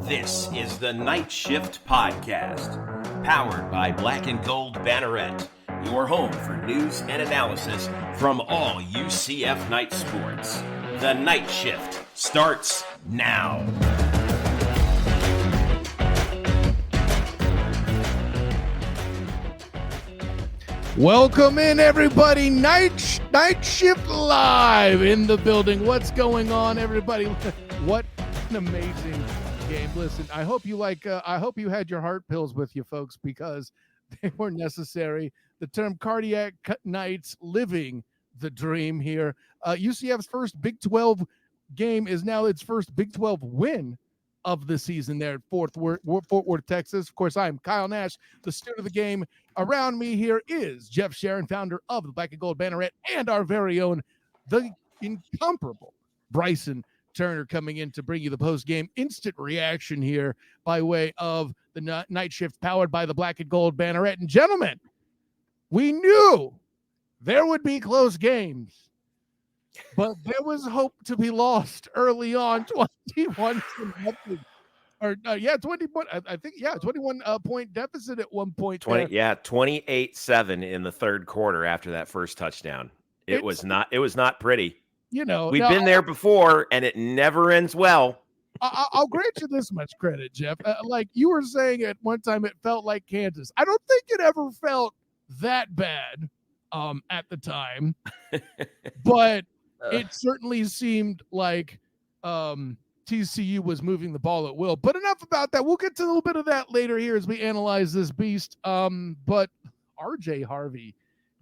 This is the KnightShift Podcast, powered by Black and Gold Banneret, your home for news and analysis from all UCF Knights sports. The KnightShift starts now. Welcome in, everybody. KnightShift Live in the building. What's going on, everybody? What an amazing game. Listen, I hope you had your heart pills with you, folks, because they were necessary. The term cardiac Knights living the dream here. UCF's first Big 12 game is now its first Big 12 win of the season there at Fort Worth, Texas. Of course, I'm Kyle Nash, the student of the game. Around me here is Jeff Sharon, founder of the Black and Gold Banneret, and our very own, the incomparable Bryson Turner, coming in to bring you the post-game instant reaction here by way of the Night Shift powered by the Black and Gold Banneret. And gentlemen, we knew there would be close games, but there was hope to be lost early on. 21 point deficit at one point. 28-7 in the third quarter after that first touchdown. It was not pretty. You know, we've been there before, and it never ends well. I'll grant you this much credit, Jeff. Like you were saying at one time, it felt like Kansas. I don't think it ever felt that bad at the time, but it certainly seemed like TCU was moving the ball at will. But enough about that. We'll get to a little bit of that later here as we analyze this beast. But RJ Harvey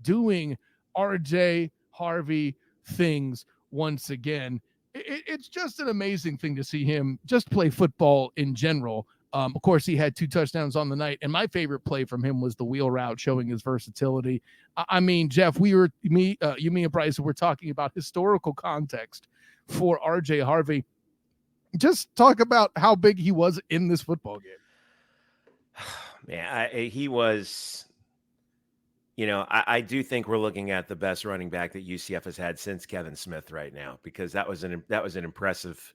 doing RJ Harvey things once again. It's just an amazing thing to see him just play football in general. Of course, he had 2 touchdowns on the night, and my favorite play from him was the wheel route, showing his versatility. I mean, Jeff, you, me, and Bryson were talking about historical context for RJ Harvey. Just talk about how big he was in this football game. Man, he was. You know, I do think we're looking at the best running back that UCF has had since Kevin Smith right now, because that was an impressive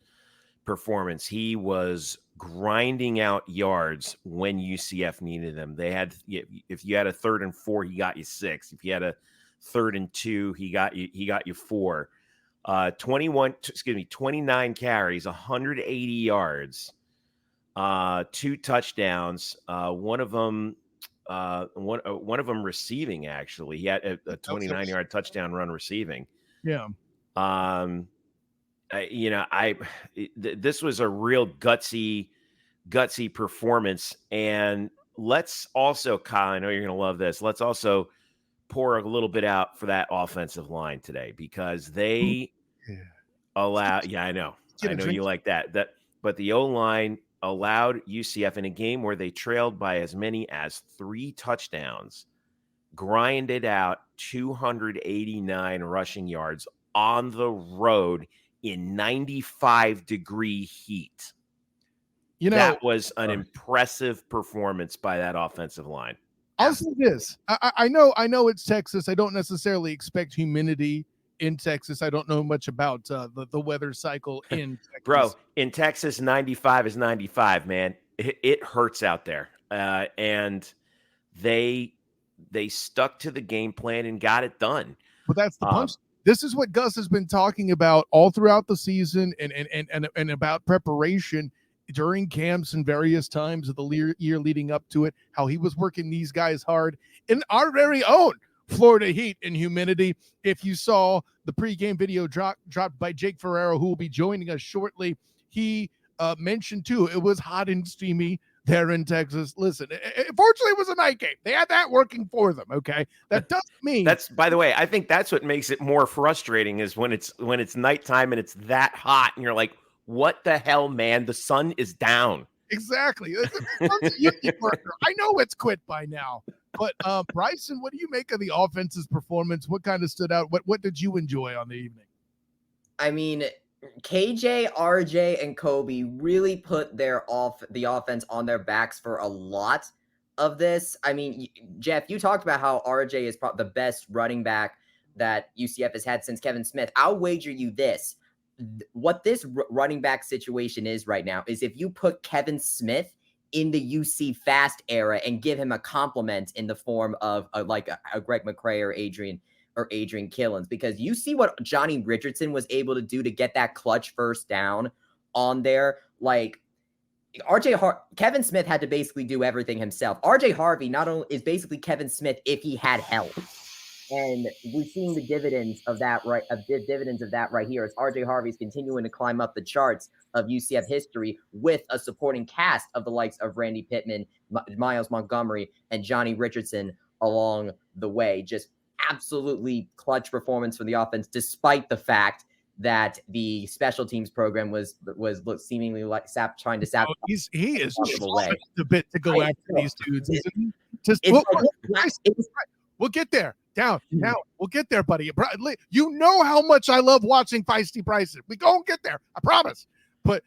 performance. He was grinding out yards when UCF needed them. If you had a 3rd and 4, he got you 6. If you had a 3rd and 2, he got you 4. 29 carries, 180 yards, 2 touchdowns. One of them receiving, actually. He had a 29-yard touchdown run receiving. Yeah. This was a real gutsy performance. And let's also, Kyle, I know you're going to love this. Let's also pour a little bit out for that offensive line today, because they allow. Yeah, I know you like that. But the O-line allowed UCF, in a game where they trailed by as many as 3 touchdowns, grinded out 289 rushing yards on the road in 95-degree heat. You know, that was an impressive performance by that offensive line. I'll say this. I know it's Texas. I don't necessarily expect humidity in Texas. I don't know much about the weather cycle in Texas. Bro, in Texas, 95 is 95, man. It hurts out there. And they stuck to the game plan and got it done. But that's the punch. This is what Gus has been talking about all throughout the season and about preparation during camps and various times of the year leading up to it, how he was working these guys hard in our very own Florida heat and humidity. If you saw the pregame video dropped by Jake Ferraro, who will be joining us shortly, he mentioned too, it was hot and steamy there in Texas. Listen, fortunately, it was a night game. They had that working for them. Okay, that doesn't mean that's. By the way, I think that's what makes it more frustrating is when it's nighttime and it's that hot, and you're like, "What the hell, man? The sun is down." Exactly. I know it's quit by now. But Bryson, what do you make of the offense's performance? What kind of stood out? What did you enjoy on the evening? I mean, KJ, RJ, and Kobe really put the offense on their backs for a lot of this. I mean, Jeff, you talked about how RJ is probably the best running back that UCF has had since Kevin Smith. I'll wager you this. what this running back situation is right now is if you put Kevin Smith in the UC Fast era and give him a compliment in the form of a Greg McCray or Adrian Killens, because you see what Johnny Richardson was able to do to get that clutch first down on there. Like Kevin Smith had to basically do everything himself. RJ Harvey not only is basically Kevin Smith if he had help. And we're seeing the dividends of that right here as RJ Harvey's continuing to climb up the charts of UCF history with a supporting cast of the likes of Randy Pittman, Miles Montgomery, and Johnny Richardson along the way. Just absolutely clutch performance for the offense, despite the fact that the special teams program was seemingly like trying to sabotage. He is away a bit to go after these dudes, isn't he? We'll get there. Down. We'll get there, buddy. You know how much I love watching feisty prices. We go and get there. I promise. But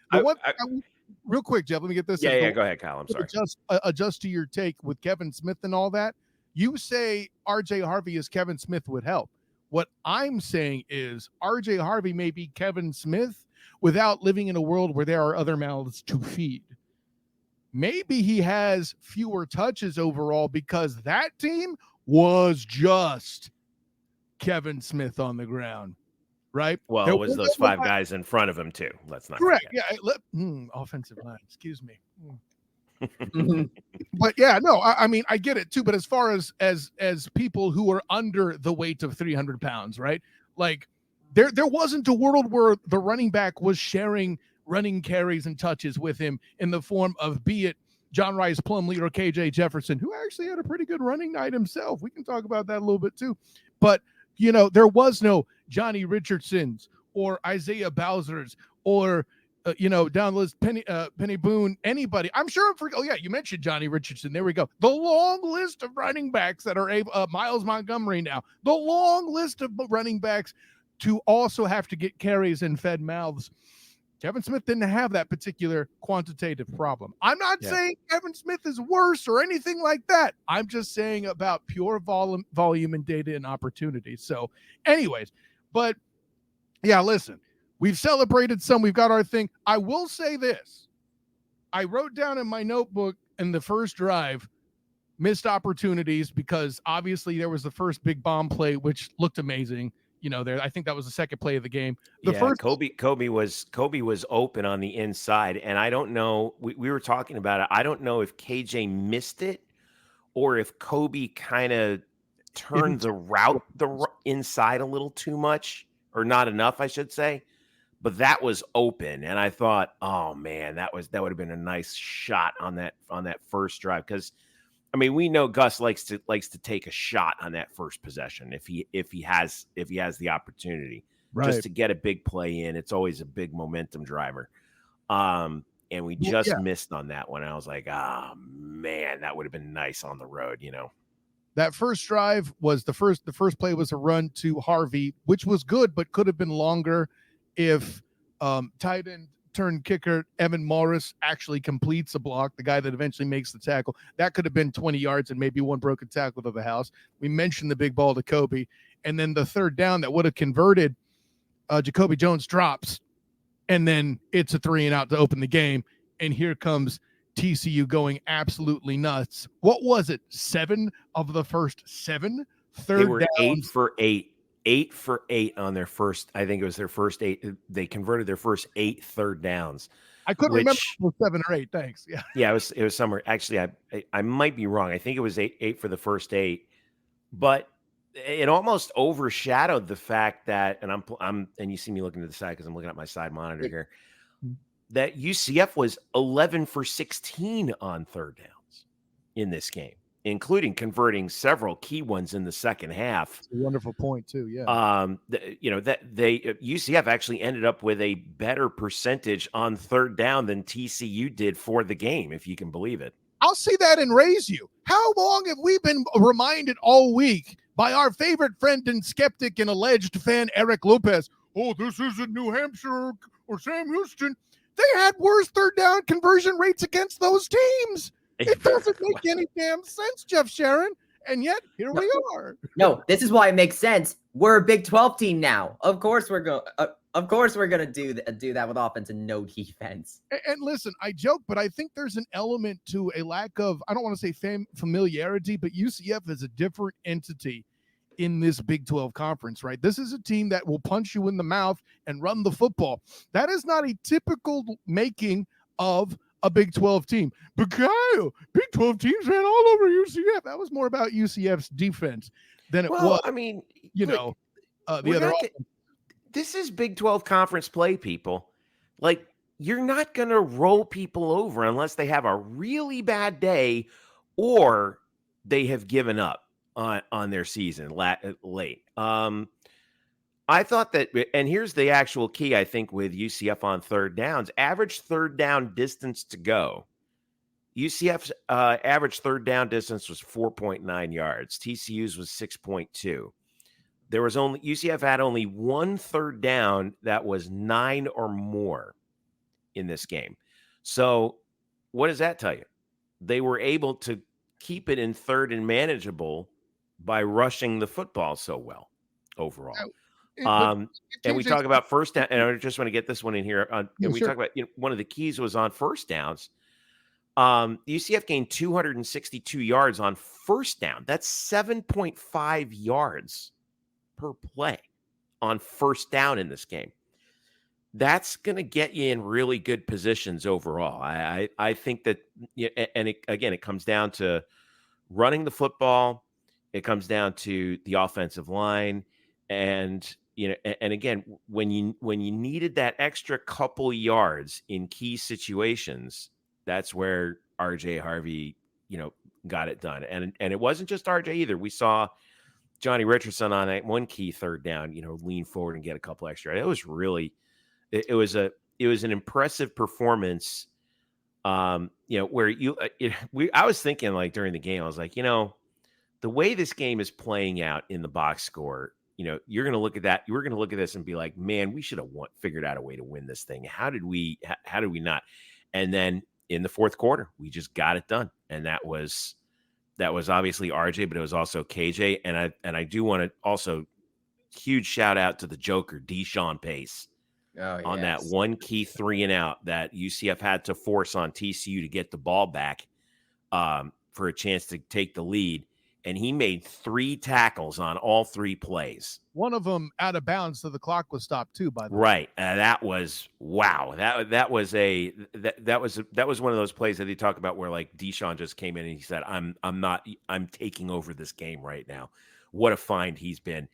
real quick, Jeff, let me get this. Yeah, go ahead, Kyle. I'm sorry. Adjust to your take with Kevin Smith and all that. You say RJ Harvey is Kevin Smith would help. What I'm saying is RJ Harvey may be Kevin Smith without living in a world where there are other mouths to feed. Maybe he has fewer touches overall because that team was just Kevin Smith on the ground, right? Well, it was those five guys in front of him too. Let's not correct. forget. Yeah, offensive line. Excuse me. But yeah, no, I mean, I get it too. But as far as people who are under the weight of 300 pounds, right? Like there wasn't a world where the running back was sharing running carries and touches with him in the form of, be it John Rice Plumlee or KJ Jefferson, who actually had a pretty good running night himself. We can talk about that a little bit too. But, there was no Johnny Richardsons or Isaiah Bowser's or, down the list, Penny Boone, anybody. I'm sure you mentioned Johnny Richardson. There we go. The long list of running backs that are Miles Montgomery now. The long list of running backs to also have to get carries and fed mouths. Kevin Smith didn't have that particular quantitative problem. I'm not saying Kevin Smith is worse or anything like that. I'm just saying about pure volume and data and opportunity. So anyways, but yeah, listen, we've celebrated some, we've got our thing. I will say this. I wrote down in my notebook in the first drive, missed opportunities because obviously there was the first big bomb play, which looked amazing. I think that was the second play of the game. First Kobe was open on the inside, and I don't know. We were talking about it. I don't know if KJ missed it or if Kobe kind of turned the route inside a little too much or not enough, I should say. But that was open, and I thought, oh man, that would have been a nice shot on that first drive because. I mean, we know Gus likes to take a shot on that first possession if he has the opportunity just to get a big play in. It's always a big momentum driver. And we just missed on that one. I was like, man, that would have been nice on the road, That first drive was the first play was a run to Harvey, which was good, but could have been longer if tight end turn kicker Evan Morris actually completes a block, the guy that eventually makes the tackle. That could have been 20 yards and maybe one broken tackle to the house. We mentioned the big ball to Kobe. And then the third down that would have converted, Jacoby Jones drops, and then it's a 3-and-out to open the game. And here comes TCU going absolutely nuts. What was it? 7 of the first 7 third They were downs? 8 for 8. 8 for 8 on their first. I think it was their first 8. They converted their first 8 third downs. I couldn't remember if it was 7 or 8. Thanks. Yeah, it was somewhere. Actually, I might be wrong. I think it was 8 for the first 8, but it almost overshadowed the fact that, and I'm and you see me looking to the side because I'm looking at my side monitor here, that UCF was 11 for 16 on third downs in this game, including converting several key ones in the second half. That's a wonderful point too. Yeah. UCF actually ended up with a better percentage on third down than TCU did for the game, if you can believe it. I'll see that and raise you. How long have we been reminded all week by our favorite friend and skeptic and alleged fan, Eric Lopez? Oh, this isn't New Hampshire or Sam Houston. They had worse third down conversion rates against those teams. It doesn't make any damn sense, Jeff Sharon. And yet, here we are. No, this is why it makes sense. We're a Big 12 team now. Of course we're going. Of course, we're gonna do that with offense and no defense. And listen, I joke, but I think there's an element to a lack of, I don't want to say familiarity, but UCF is a different entity in this Big 12 conference, right? This is a team that will punch you in the mouth and run the football. That is not a typical making of a Big 12 team. But Kyle, Big 12 teams ran all over UCF. That was more about UCF's defense than it was. I mean, the other. This is Big 12 conference play, people. Like, you're not going to roll people over unless they have a really bad day or they have given up on their season late. I thought that, and here's the actual key, I think, with UCF on third downs, average third down distance to go. UCF's average third down distance was 4.9 yards. TCU's was 6.2. UCF had only one third down that was 9 or more in this game. So what does that tell you? They were able to keep it in third and manageable by rushing the football so well overall. And we talk about first down, and I just want to get this one in here. Talk about, one of the keys was on first downs. UCF gained 262 yards on first down. That's 7.5 yards per play on first down in this game. That's going to get you in really good positions overall. I think that, it comes down to running the football. It comes down to the offensive line, and again, when you needed that extra couple yards in key situations, that's where RJ Harvey, got it done. And it wasn't just RJ either. We saw Johnny Richardson on that one key third down, lean forward and get a couple extra. It was really, it was an impressive performance. Where I was thinking, like, during the game, I was like, the way this game is playing out in the box score, you're going to look at that. You were going to look at this and be like, man, we should have figured out a way to win this thing. How did we not? And then in the fourth quarter, we just got it done. And that was obviously RJ, but it was also KJ. And I do want to also huge shout out to the Joker, Deshaun Pace, on that one key 3 and out that UCF had to force on TCU to get the ball back for a chance to take the lead. And he made 3 tackles on all 3 plays. One of them out of bounds, so the clock was stopped too. By the way, right? That was wow. That was one of those plays that they talk about where, like, Deshaun just came in and he said, "I'm taking over this game right now." What a find he's been.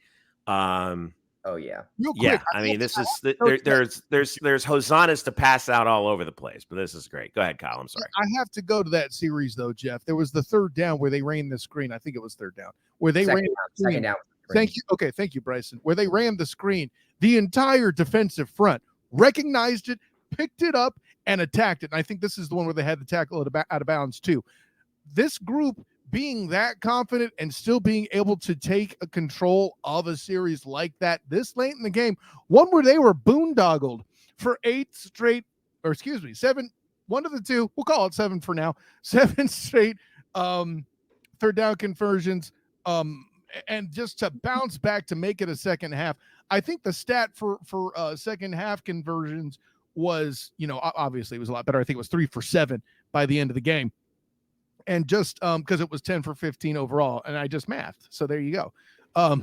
Oh yeah. Yeah. I mean, this is there's hosannas to pass out all over the place, but this is great. Go ahead, Kyle. I'm sorry. I have to go to that series though, Jeff. There was the third down where they ran the screen. I think it was third down where they ran the second down. Thank you. Okay, thank you, Bryson. Where they ran the screen, the entire defensive front recognized it, picked it up, and attacked it. And I think this is the one where they had the tackle out of bounds too. This group being that confident and still being able to take a control of a series like that this late in the game, one where they were boondoggled for 7, one of the two, we'll call it 7 for now, 7 straight third down conversions, and just to bounce back to make it a second half. I think the stat for second half conversions was, obviously it was a lot better. I think it was 3 for 7 by the end of the game. And just because it was 10 for 15 overall, and I just mathed. So there you go. For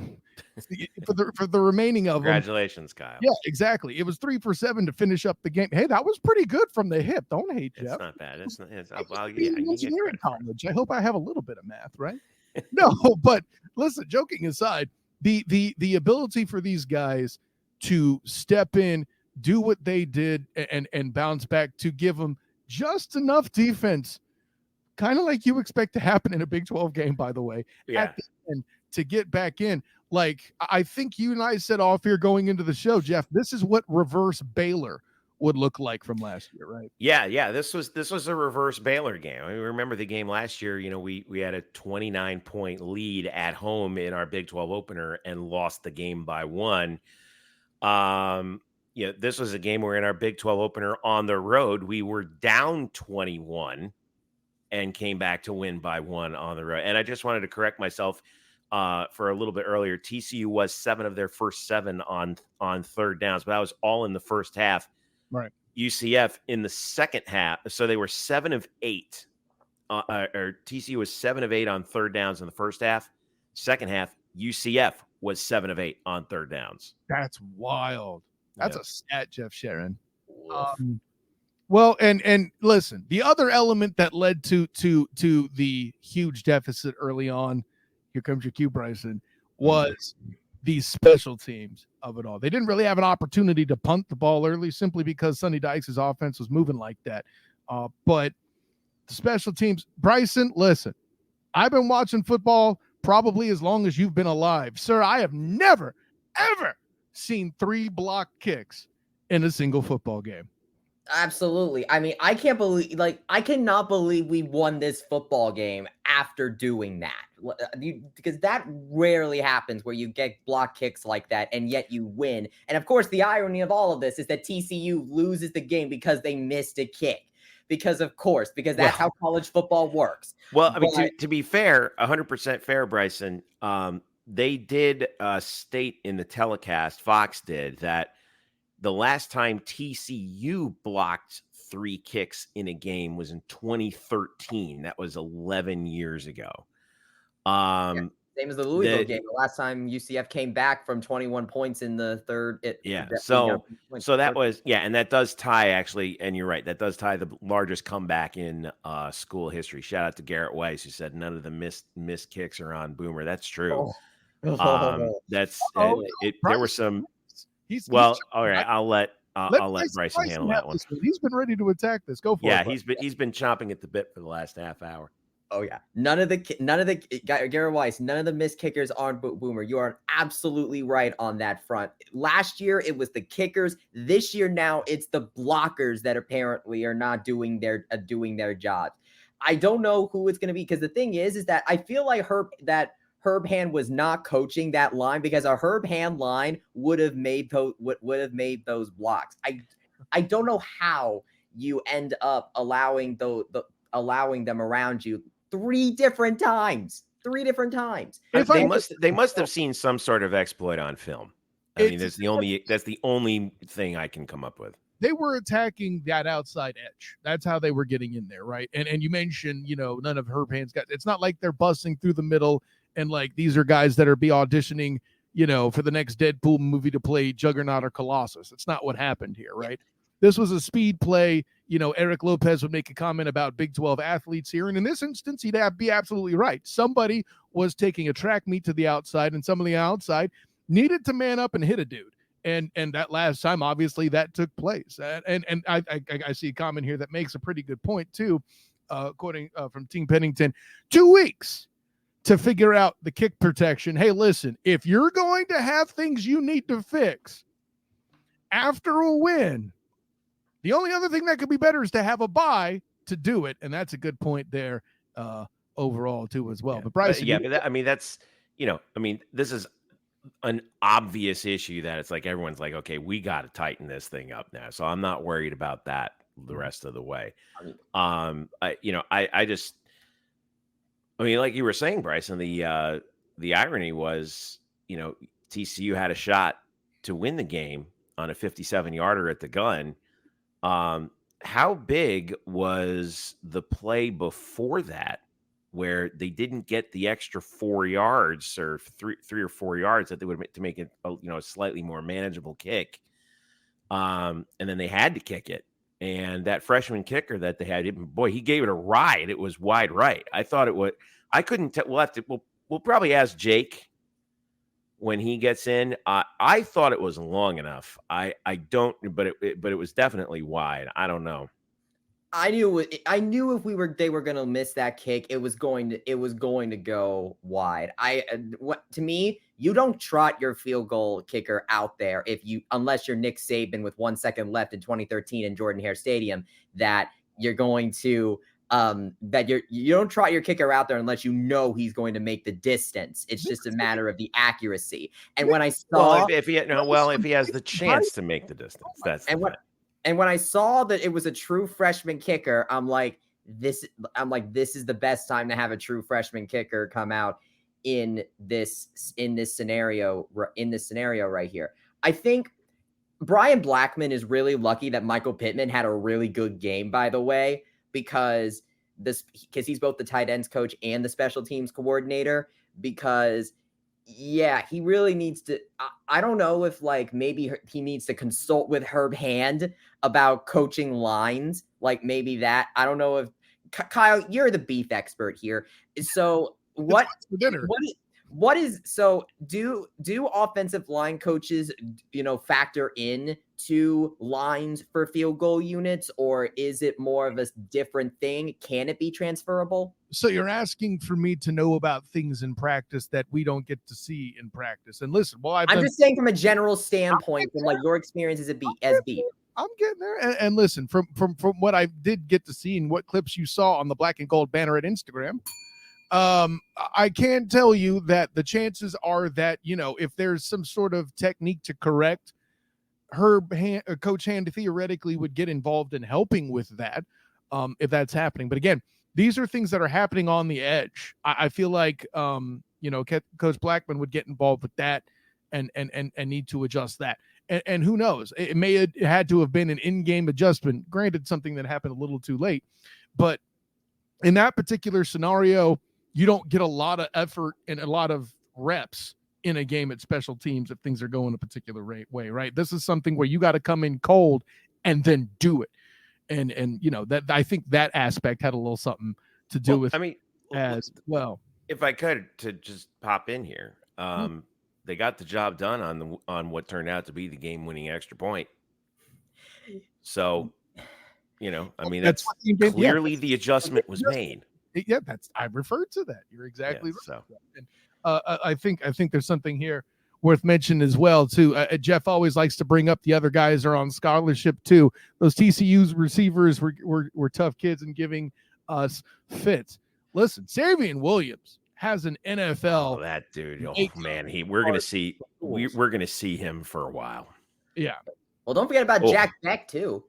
the remaining of Congratulations, them, Kyle. Yeah, exactly. It was 3 for 7 to finish up the game. Hey, that was pretty good from the hip. Don't hate, Jeff. It's not bad. It's engineering college. I hope I have a little bit of math, right? No, but listen, joking aside, the ability for these guys to step in, do what they did, and bounce back to give them just enough defense, kind of like you expect to happen in a Big 12 game, by the way, at the end, to get back in. Like, I think you and I said off here going into the show, Jeff, this is what reverse Baylor would look like from last year, right? Yeah. This was a reverse Baylor game. I mean, remember the game last year, we had a 29-point lead at home in our Big 12 opener and lost the game by 1. This was a game where in our Big 12 opener on the road, we were down 21 and came back to win by 1 on the road. And I just wanted to correct myself. for a little bit earlier. TCU was 7 of their first 7 on third downs, but that was all in the first half. Right. UCF in the second half, so they were 7 of 8. Or TCU was 7 of 8 on third downs in the first half. Second half, UCF was 7 of 8 on third downs. That's wild. That's a stat, Jeff Sharon. Well, and listen, the other element that led to the huge deficit early on, here comes your cue, Bryson, was these special teams of it all. They didn't really have an opportunity to punt the ball early simply because Sonny Dykes' offense was moving like that. But the special teams, Bryson, listen, I've been watching football probably as long as you've been alive. Sir, I have never, ever seen 3 block kicks in a single football game. Absolutely. I mean, I cannot believe we won this football game after doing that. Because that rarely happens where you get block kicks like that and yet you win. And of course, the irony of all of this is that TCU loses the game because they missed a kick. Because that's how college football works. Well, I mean, to be fair, 100% fair, Bryson, they did state in the telecast, Fox did, that the last time TCU blocked 3 kicks in a game was in 2013. That was 11 years ago. Same as the Louisville game. The last time UCF came back from 21 points in the third. So that was, and that does tie, actually, and you're right, that does tie the largest comeback in school history. Shout out to Garrett Weiss, who said none of the missed kicks are on Boomer. That's true. There were some. All right, I'll let Bryson handle that one. He's been ready to attack this. Go for it. Yeah, he's been chomping at the bit for the last half hour. Oh yeah, none of the Garrett Weiss, none of the missed kickers on Boomer. You are absolutely right on that front. Last year it was the kickers. This year now it's the blockers that apparently are not doing their jobs. I don't know who it's going to be, because the thing is that I feel like Herb Hand was not coaching that line, because a Herb Hand line would have made those blocks. I don't know how you end up allowing them around you 3 different times. They must have seen some sort of exploit on film. I mean, that's the only thing I can come up with. They were attacking that outside edge. That's how they were getting in there, right? And you mentioned, none of Herb Hand's got. It's not like they're busting through the middle and like these are guys that are be auditioning, for the next Deadpool movie to play Juggernaut or Colossus. It's not what happened here, right? This was a speed play. Eric Lopez would make a comment about Big 12 athletes here. And in this instance, he'd be absolutely right. Somebody was taking a track meet to the outside, and some of the outside needed to man up and hit a dude. And that last time, obviously, that took place. And I see a comment here that makes a pretty good point, too, quoting from Team Pennington. 2 weeks to figure out the kick protection. Hey, listen, if you're going to have things you need to fix after a win, the only other thing that could be better is to have a bye to do it. And that's a good point there overall, too, as well. But Bryce, this is an obvious issue that it's like everyone's like, okay, we got to tighten this thing up now. So I'm not worried about that the rest of the way. Like you were saying, Bryson, the irony was, TCU had a shot to win the game on a 57-yarder at the gun. How big was the play before that where they didn't get the extra 4 yards or three or 4 yards that they would to make it a slightly more manageable kick, and then they had to kick it, and that freshman kicker that they had, he gave it a ride. It was wide right. I thought it would. I couldn't tell. We'll probably ask Jake when he gets in. I thought it was long enough. I don't, but it was definitely wide. I don't know. I knew if they were going to miss that kick, it was going to go wide. To me, you don't trot your field goal kicker out there unless you're Nick Saban with 1 second left in 2013 in Jordan-Hare Stadium, that you're going to you don't trot your kicker out there unless you know he's going to make the distance. It's just a matter of the accuracy. And when I saw if he has the chance to make the distance, that's and when I saw that it was a true freshman kicker, I'm like, this is the best time to have a true freshman kicker come out in this scenario right here. I think Brian Blackman is really lucky that Michael Pittman had a really good game, by the way, because he's both the tight ends coach and the special teams coordinator, because he really needs to, I don't know if like maybe he needs to consult with Herb Hand about coaching lines, like maybe that. I don't know if Kyle, you're the beef expert here. So do offensive line coaches, factor in to lines for field goal units, or is it more of a different thing? Can it be transferable? So you're asking for me to know about things in practice that we don't get to see in practice. And listen, I'm just saying from a general standpoint, from like your experience as beef. I'm getting there. And listen, from what I did get to see and what clips you saw on the Black and Gold banner at Instagram, I can tell you that the chances are that, if there's some sort of technique to correct, Coach Hand theoretically would get involved in helping with that, if that's happening. But again, these are things that are happening on the edge. I feel like, Coach Blackman would get involved with that and need to adjust that. And who knows? It may have had to have been an in-game adjustment. Granted, something that happened a little too late. But in that particular scenario, you don't get a lot of effort and a lot of reps in a game at special teams if things are going a particular way, right? This is something where you got to come in cold and then do it. And that I think that aspect had a little something to do with as well. If I could to just pop in here, they got the job done on what turned out to be the game-winning extra point. So, that's clearly the adjustment was made. Yeah, I referred to that. You're exactly right. So. And, I think there's something here worth mentioning as well too. Jeff always likes to bring up the other guys are on scholarship too. Those TCU's receivers were tough kids and giving us fits. Listen, Savion Williams has an NFL. Oh, that dude! Oh man, we're gonna see him for a while. Yeah. Well, don't forget about Jack Beck too.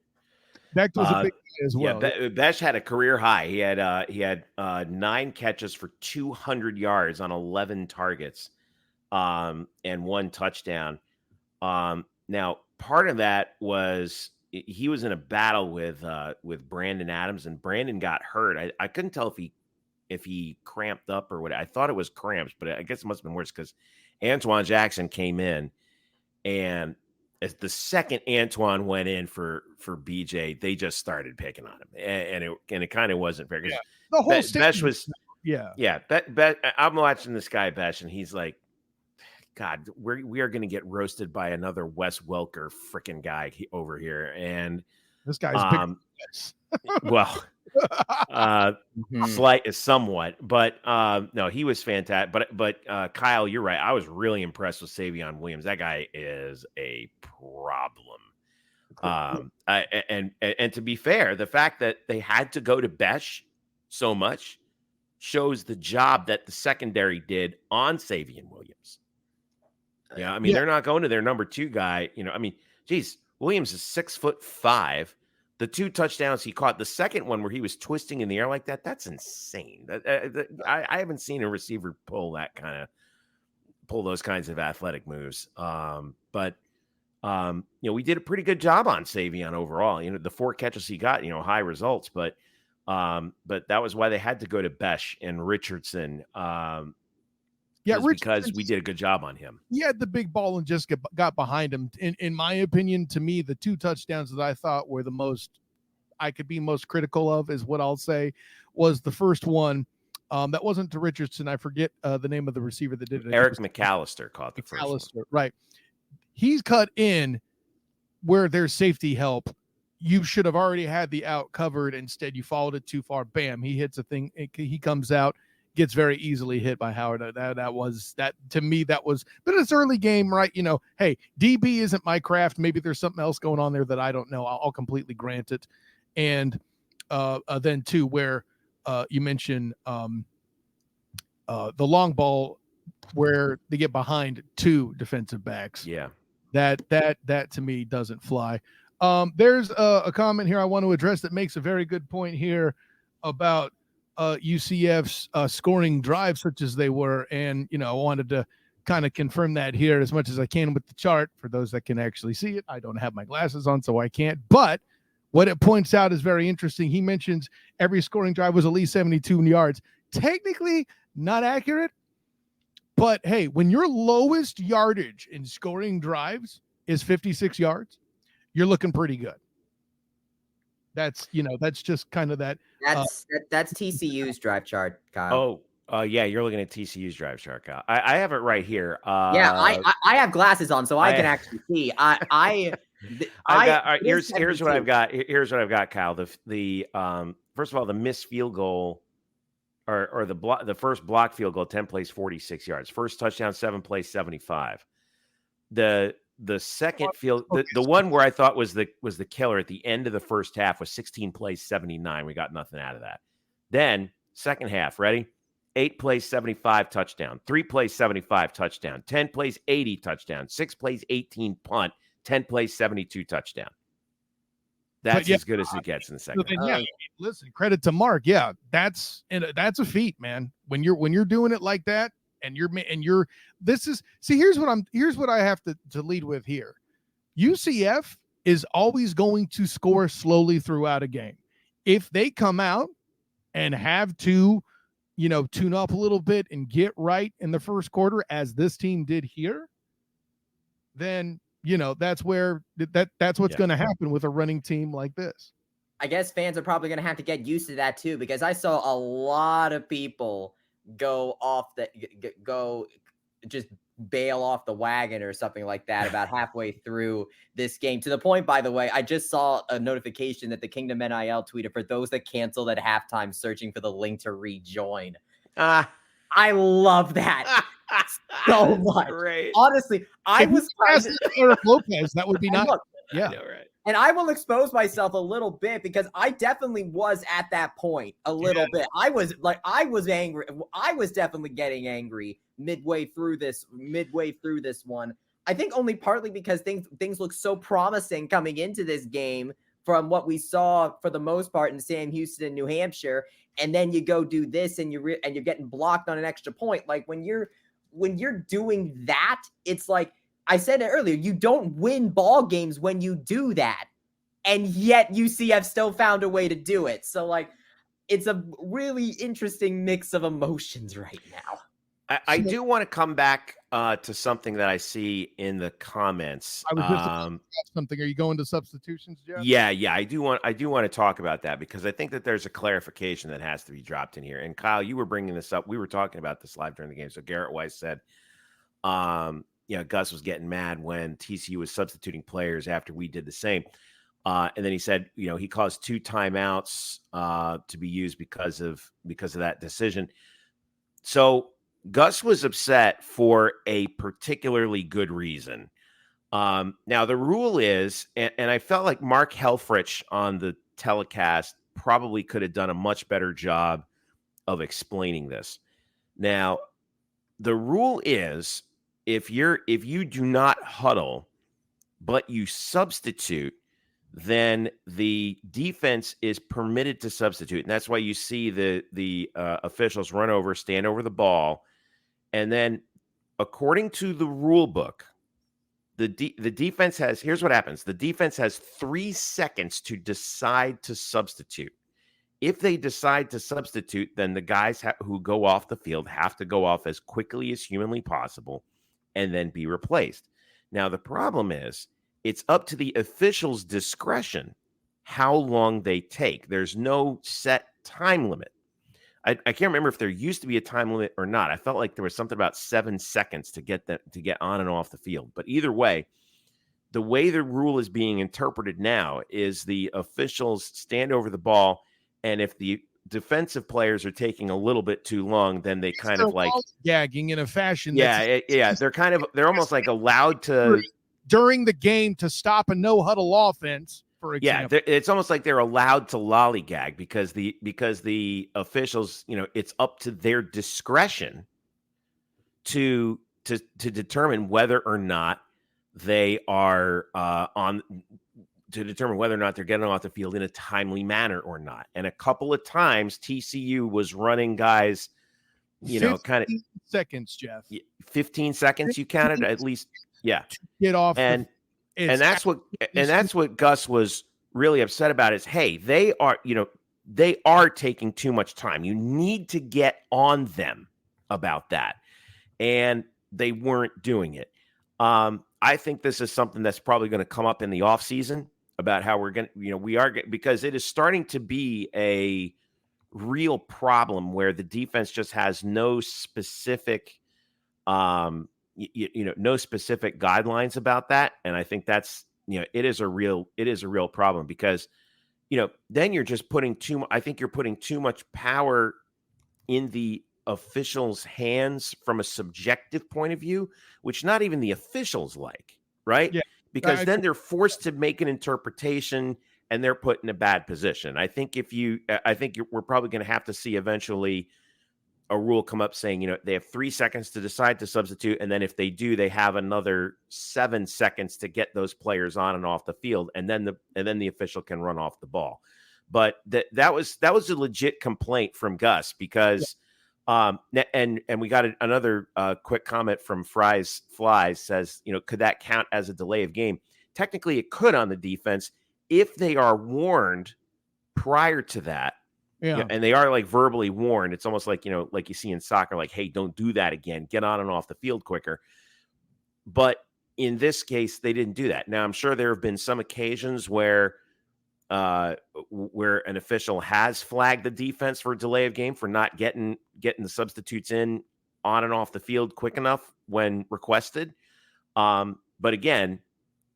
Beck was a big guy as well. Yeah, Besh had a career high. He had 9 catches for 200 yards on 11 targets, and 1 touchdown. Now part of that was he was in a battle with Brandon Adams, and Brandon got hurt. I couldn't tell if he cramped up or what. I thought it was cramps, but I guess it must have been worse because Antoine Jackson came in, and as the second Antoine went in for BJ, they just started picking on him, and it kind of wasn't fair because the whole Besh was yeah. I'm watching this guy Besh, and he's like, God, we are going to get roasted by another Wes Welker freaking guy over here, and this guy's well. Slight somewhat, but no, he was fantastic. But Kyle, you're right. I was really impressed with Savion Williams. That guy is a problem. And to be fair, the fact that they had to go to Besh so much shows the job that the secondary did on Savion Williams. Yeah, they're not going to their number 2 guy. Geez, Williams is 6'5". The 2 touchdowns he caught, the second one where he was twisting in the air like that, that's insane. I haven't seen a receiver pull those kinds of athletic moves. But we did a pretty good job on Savion overall. The 4 catches he got, high results, but that was why they had to go to Besh and Richardson. Because we did a good job on him. He had the big ball and just got behind him. In my opinion, to me, the 2 touchdowns that I thought were the most I could be most critical of is what I'll say was the first one. That wasn't to Richardson. I forget the name of the receiver that did it. Eric McAllister caught the first one. Right. He's cut in where there's safety help. You should have already had the out covered. Instead, you followed it too far. Bam, he hits a thing. He comes out. Gets very easily hit by Howard. That to me, but it's early game, right? Hey, DB isn't my craft. Maybe there's something else going on there that I don't know. I'll completely grant it. And then too, where you mentioned the long ball where they get behind 2 defensive backs. Yeah. That to me doesn't fly. There's a comment here I want to address that makes a very good point here about UCF's scoring drives, such as they were. And, I wanted to kind of confirm that here as much as I can with the chart. For those that can actually see it, I don't have my glasses on, so I can't. But what it points out is very interesting. He mentions every scoring drive was at least 72 yards. Technically not accurate, but hey, when your lowest yardage in scoring drives is 56 yards, you're looking pretty good. That's just kind of that. That's TCU's drive chart, Kyle. Yeah, you're looking at TCU's drive chart, Kyle. I have it right here. Yeah, I have glasses on, so I can actually see. Here's what I've got. Here's what I've got, Kyle. The first of all, the missed field goal or the first block field goal, 10 plays, 46 yards. First touchdown, 7 plays, 75. The second field, the one where I thought was the killer at the end of the first half was 16 plays, 79. We got nothing out of that. Then second half, ready? 8 plays, 75 touchdown. 3 plays, 75 touchdown. 10 plays, 80 touchdown. 6 plays, 18 punt. 10 plays, 72 touchdown. That's as good as it gets in the second. Yeah, listen, credit to Mark. Yeah, that's a feat, man. When you're doing it like that, here's what I have to lead with here. UCF is always going to score slowly throughout a game. If they come out and have to, tune up a little bit and get right in the first quarter, as this team did here, then that's where that's what's going to happen with a running team like this. I guess fans are probably going to have to get used to that too, because I saw a lot of people go just bail off the wagon or something like that about halfway through this game. To the point, by the way, I just saw a notification that the Kingdom NIL tweeted for those that canceled at halftime, searching for the link to rejoin. I love that so much. Great. Honestly, I was Eric Lopez. That would be nice. Yeah, right. And I will expose myself a little bit because I definitely was at that point a little bit. I was angry. I was definitely getting angry midway through this one. I think only partly because things look so promising coming into this game from what we saw for the most part in Sam Houston and New Hampshire. And then you go do this and you're getting blocked on an extra point. Like when you're doing that, it's like, I said it earlier, you don't win ball games when you do that. And yet UCF still found a way to do it. So like, it's a really interesting mix of emotions right now. I do want to come back to something that I see in the comments. I was just something. Are you going to substitutions, Jeff? Yeah. I do want to talk about that because I think that there's a clarification that has to be dropped in here. And Kyle, you were bringing this up. We were talking about this live during the game. So Garrett Weiss said, Gus was getting mad when TCU was substituting players after we did the same. And then he said, he caused 2 timeouts to be used because of that decision. So Gus was upset for a particularly good reason. Now the rule is, and I felt like Mark Helfrich on the telecast probably could have done a much better job of explaining this. Now, the rule is if you do not huddle, but you substitute, then the defense is permitted to substitute. And that's why you see the officials run over, stand over the ball. And then according to the rule book, the defense has, here's what happens. The defense has 3 seconds to decide to substitute. If they decide to substitute, then the guys who go off the field have to go off as quickly as humanly possible and then be replaced. Now, the problem is it's up to the officials' discretion how long they take. There's no set time limit. I can't remember if there used to be a time limit or not. I felt like there was something about 7 seconds to get on and off the field. But either way, the way the rule is being interpreted now is the officials stand over the ball, and if the defensive players are taking a little bit too long, then they kind of like gagging in a fashion. Yeah. They're almost like allowed to during the game to stop a no huddle offense. For example. Yeah, it's almost like they're allowed to lollygag because the officials, it's up to their discretion to determine whether or not they are determine whether or not they're getting off the field in a timely manner or not. And a couple of times TCU was running guys, kind of seconds, Jeff. 15 seconds you counted at least. Yeah. Get off. And that's what Gus was really upset about is, hey, they are taking too much time. You need to get on them about that. And they weren't doing it. I think this is something that's probably going to come up in the offseason about how we're going to, because it is starting to be a real problem where the defense just has no specific, no specific guidelines about that. And I think that's, it is a real problem because, then you're just putting you're putting too much power in the officials' hands from a subjective point of view, which not even the officials like, right? Yeah, because then they're forced to make an interpretation and they're put in a bad position. I think we're probably going to have to see eventually a rule come up saying, they have 3 seconds to decide to substitute. And then if they do, they have another 7 seconds to get those players on and off the field. And then the official can run off the ball. But that was a legit complaint from Gus because, and we got another quick comment from Flies says, could that count as a delay of game? Technically it could on the defense if they are warned prior to that. Yeah. And they are like verbally warned. It's almost like, like you see in soccer, like, hey, don't do that again. Get on and off the field quicker. But in this case, they didn't do that. Now, I'm sure there have been some occasions where an official has flagged the defense for a delay of game for not getting the substitutes in on and off the field quick enough when requested. But again,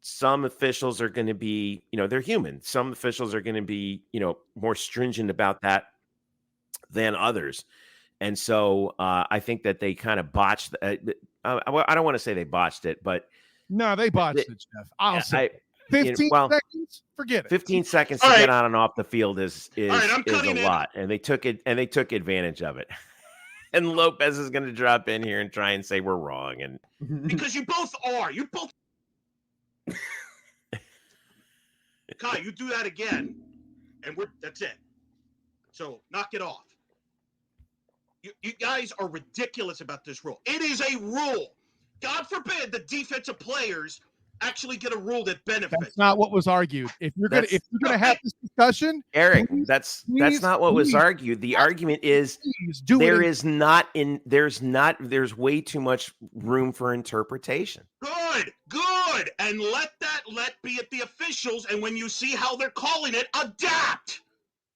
some officials are going to be, they're human. Some officials are going to be, more stringent about that than others. And so I think that they kind of botched. I don't want to say they botched it, but no, they botched it, Jeff. I'll say 15 seconds. Forget it. 15 seconds to get on and off the field is a lot, and they took advantage of it. And Lopez is going to drop in here and try and say we're wrong, and because you both are. You both. Kai, you do that again, and that's it. So knock it off. You guys are ridiculous about this rule. It is a rule. God forbid the defensive players actually get a rule that benefits. That's not what was argued. If you're gonna have this discussion, Eric, that's not what was argued. The argument is there's way too much room for interpretation. Good. And let be at the officials, and when you see how they're calling it, adapt.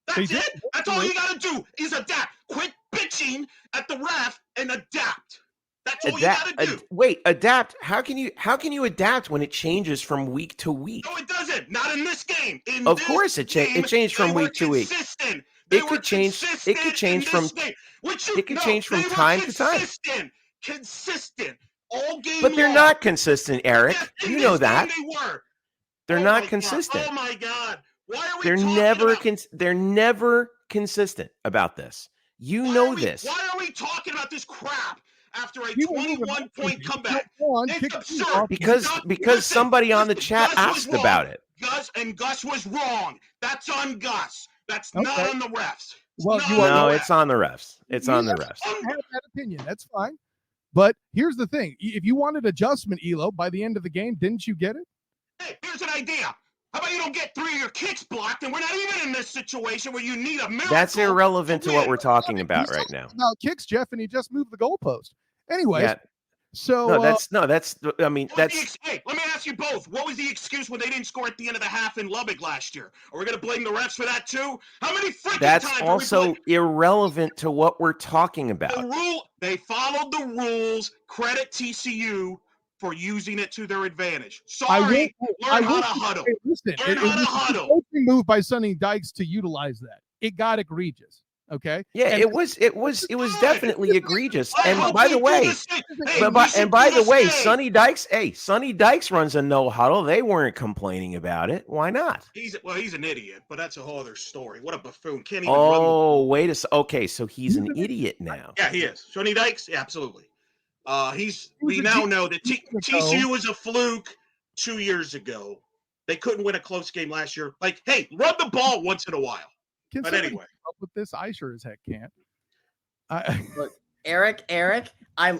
That's it. That's all you gotta do is adapt. Quit bitching at the ref and adapt. That's all you gotta do. Wait, adapt. How can you adapt when it changes from week to week? No, it doesn't. Not in this game. Of course, it changed from week to week. It could change from time to time. Consistent. All game. But they're not consistent, Eric. You know that. They were. They're not consistent. Oh my God. Why are we They're never consistent about this. You know this. Why are we talking about this crap after a 21-point comeback? It's absurd. Because somebody on the chat asked about it. Gus was wrong. That's on Gus. That's not on the refs. It's on the refs. It's on the refs. I have that opinion. That's fine. But here's the thing. If you wanted adjustment, Elo, by the end of the game, didn't you get it? Hey, here's an idea. How about you don't get 3 of your kicks blocked, and we're not even in this situation where you need a miracle. That's irrelevant to what we're talking about right now. About kicks, Jeff, and he just moved the goalpost. Anyway, hey, let me ask you both. What was the excuse when they didn't score at the end of the half in Lubbock last year? Are we going to blame the refs for that too? How many freaking times? That's also irrelevant to what we're talking about. They followed the rules. Credit TCU for using it to their advantage. Sorry, learn how to huddle. Listen, it was a coaching move by Sonny Dykes to utilize that. It got egregious. Okay. Yeah, and it was definitely egregious. And by the way, Sonny Dykes runs a no huddle. They weren't complaining about it. Why not? He's an idiot, but that's a whole other story. What a buffoon! Can't even. Okay, so he's an idiot now. Yeah, he is. Sonny Dykes, yeah, absolutely. We now know that TCU was a fluke 2 years ago. they couldn't win a close game last year. Like, hey, run the ball once in a while. Can But somebody anyway. keep up with this? I sure as heck can't. Look, Eric, I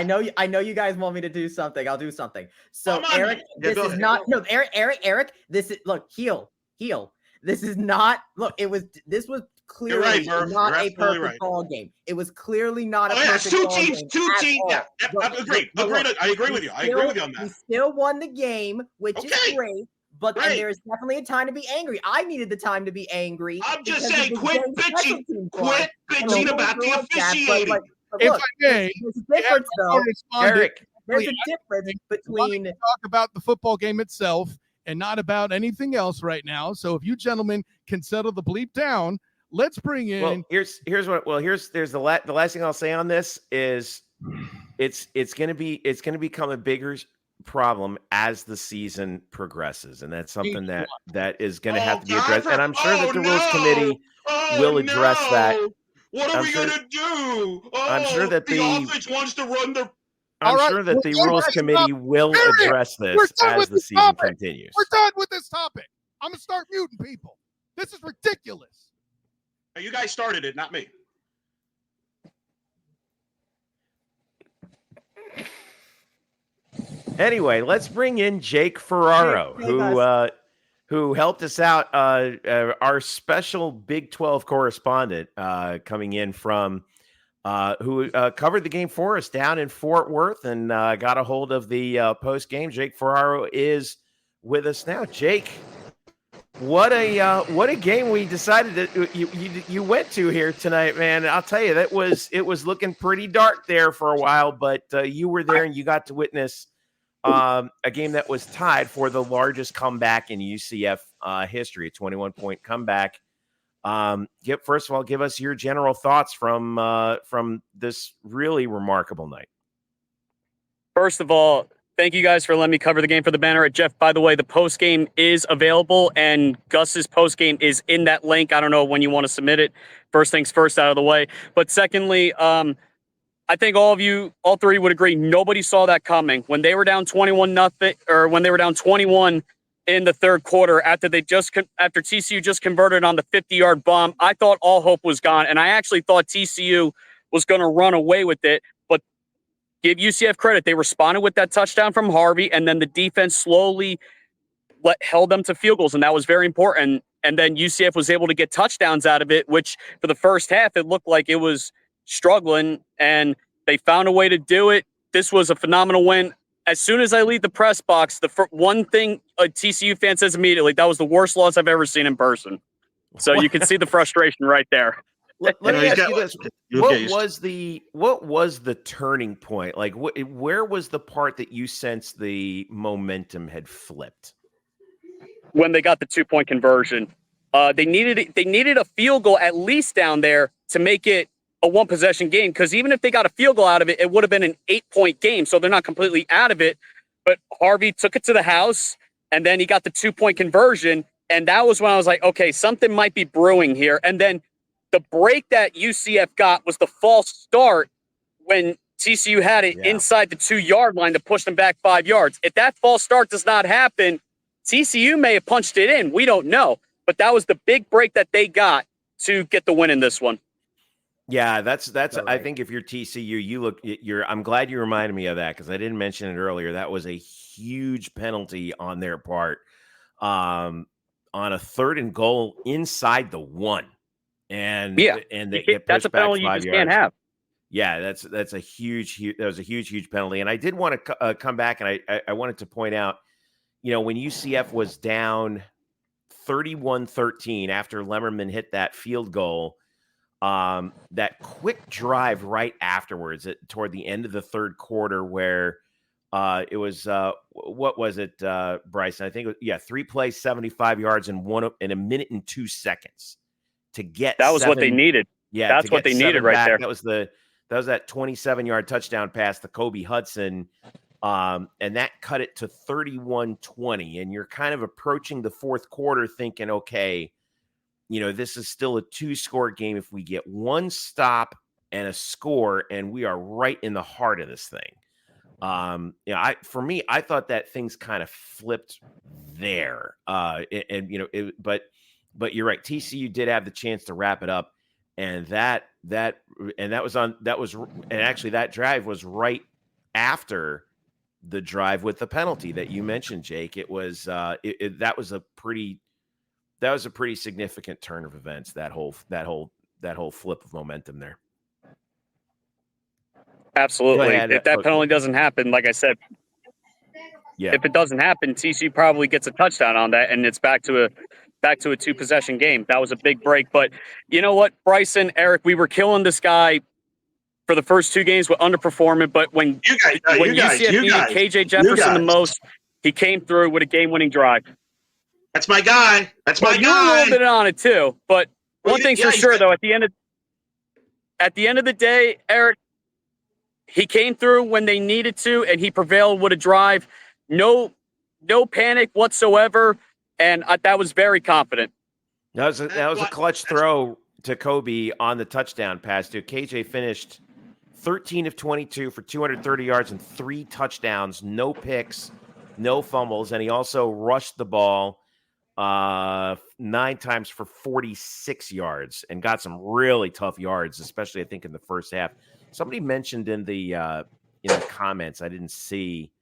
know you guys want me to do something. I'll do something. So Eric, this is not Eric, this is heel. This is not this was clearly not a perfect ball game. It was clearly not a perfect ball game. Two teams. Yeah, I agree. I agree with you. I agree with you on that. We still won the game, which is great. But there's definitely a time to be angry. I needed the time to be angry. I'm just saying, quit bitching. Quit bitching about the officiating. If I may, there's a difference, though. Eric, there's a difference between talk about the football game itself and not about anything else right now. So if you gentlemen can settle the bleep down, let's bring in. Well, here's the last thing I'll say on this is it's going to become a bigger problem as the season progresses, and that's something that is going to have to be addressed. And I'm sure that the rules committee will address that. What are we going to do? I'm sure that the offense wants to run their. I'm sure that the rules committee will address this as the season continues. We're done with this topic. I'm going to start muting people. This is ridiculous. You guys started it, not me. Anyway, let's bring in Jake Ferraro, who helped us out, our special Big 12 correspondent coming in from who covered the game for us down in Fort Worth and got a hold of the post game. Jake Ferraro is with us now. Jake, what a game we decided that you went to here tonight, man. I'll tell you, it was looking pretty dark there for a while, but you were there and you got to witness a game that was tied for the largest comeback in UCF history, a 21-point comeback. First of all, give us your general thoughts from this really remarkable night. First of all, thank you guys for letting me cover the game for the Banner. Jeff, by the way, the post game is available, and Gus's post game is in that link. I don't know when you want to submit it. First things first, out of the way. But secondly, I think all three would agree. Nobody saw that coming when they were down 21-0, or when they were down 21 in the third quarter after TCU just converted on the 50-yard bomb. I thought all hope was gone, and I actually thought TCU was going to run away with it. But give UCF credit, they responded with that touchdown from Harvey, and then the defense slowly held them to field goals, and that was very important. And then UCF was able to get touchdowns out of it, which for the first half it looked like it was struggling, and they found a way to do it. This was a phenomenal win. As soon as I leave the press box, the one thing a TCU fan says immediately, that was the worst loss I've ever seen in person. So you can see the frustration right there. Let me ask you this: what was the turning point? Like, where was the part that you sensed the momentum had flipped? When they got the 2-point conversion, they needed a field goal at least down there to make it a 1-possession game, because even if they got a field goal out of it, it would have been an 8-point game. So they're not completely out of it. But Harvey took it to the house, and then he got the 2-point conversion. And that was when I was like, okay, something might be brewing here. And then the break that UCF got was the false start when TCU had it inside the 2-yard line to push them back 5 yards. If that false start does not happen, TCU may have punched it in. We don't know. But that was the big break that they got to get the win in this one. Yeah, that's. Right. I think if you're TCU, I'm glad you reminded me of that, because I didn't mention it earlier. That was a huge penalty on their part, on a 3rd and goal inside the 1, and they get that's a penalty you just can't have. Yeah, that's a huge penalty. And I did want to come back, and I wanted to point out, when UCF was down 31-13 after Lemmerman hit that field goal. That quick drive right afterwards toward the end of the third quarter, where it was what was it, Bryson? I think it was, 3 plays, 75 yards in a minute and 2 seconds to get. That was what they needed. Yeah, that's what they needed right there. That was that 27-yard touchdown pass to Kobe Hudson, and that cut it to 31-20. And you're kind of approaching the fourth quarter, thinking, okay, this is still a 2-score game. If we get one stop and a score, and we are right in the heart of this thing. For me, I thought that things kind of flipped there. But you're right. TCU did have the chance to wrap it up, and that drive was right after the drive with the penalty that you mentioned, Jake. It was that was a pretty significant turn of events. That whole flip of momentum there. Absolutely. Ahead, if that penalty doesn't happen, like I said, if it doesn't happen, TCU probably gets a touchdown on that, and it's back to a 2-possession game. That was a big break. But you know what, Bryson, Eric, we were killing this guy for the first 2 games with underperforming, but when UCF needed KJ Jefferson the most, he came through with a game-winning drive. That's my guy. That's my guy. You were a little bit on it too, but one thing's for sure, though, at the end of the day, Eric, he came through when they needed to, and he prevailed with a drive. No panic whatsoever, and that was very confident. That was a clutch throw to Kobe on the touchdown pass. KJ finished 13 of 22 for 230 yards and 3 touchdowns, no picks, no fumbles, and he also rushed the ball 9 times for 46 yards and got some really tough yards, especially I think in the first half. Somebody mentioned in the comments, I didn't see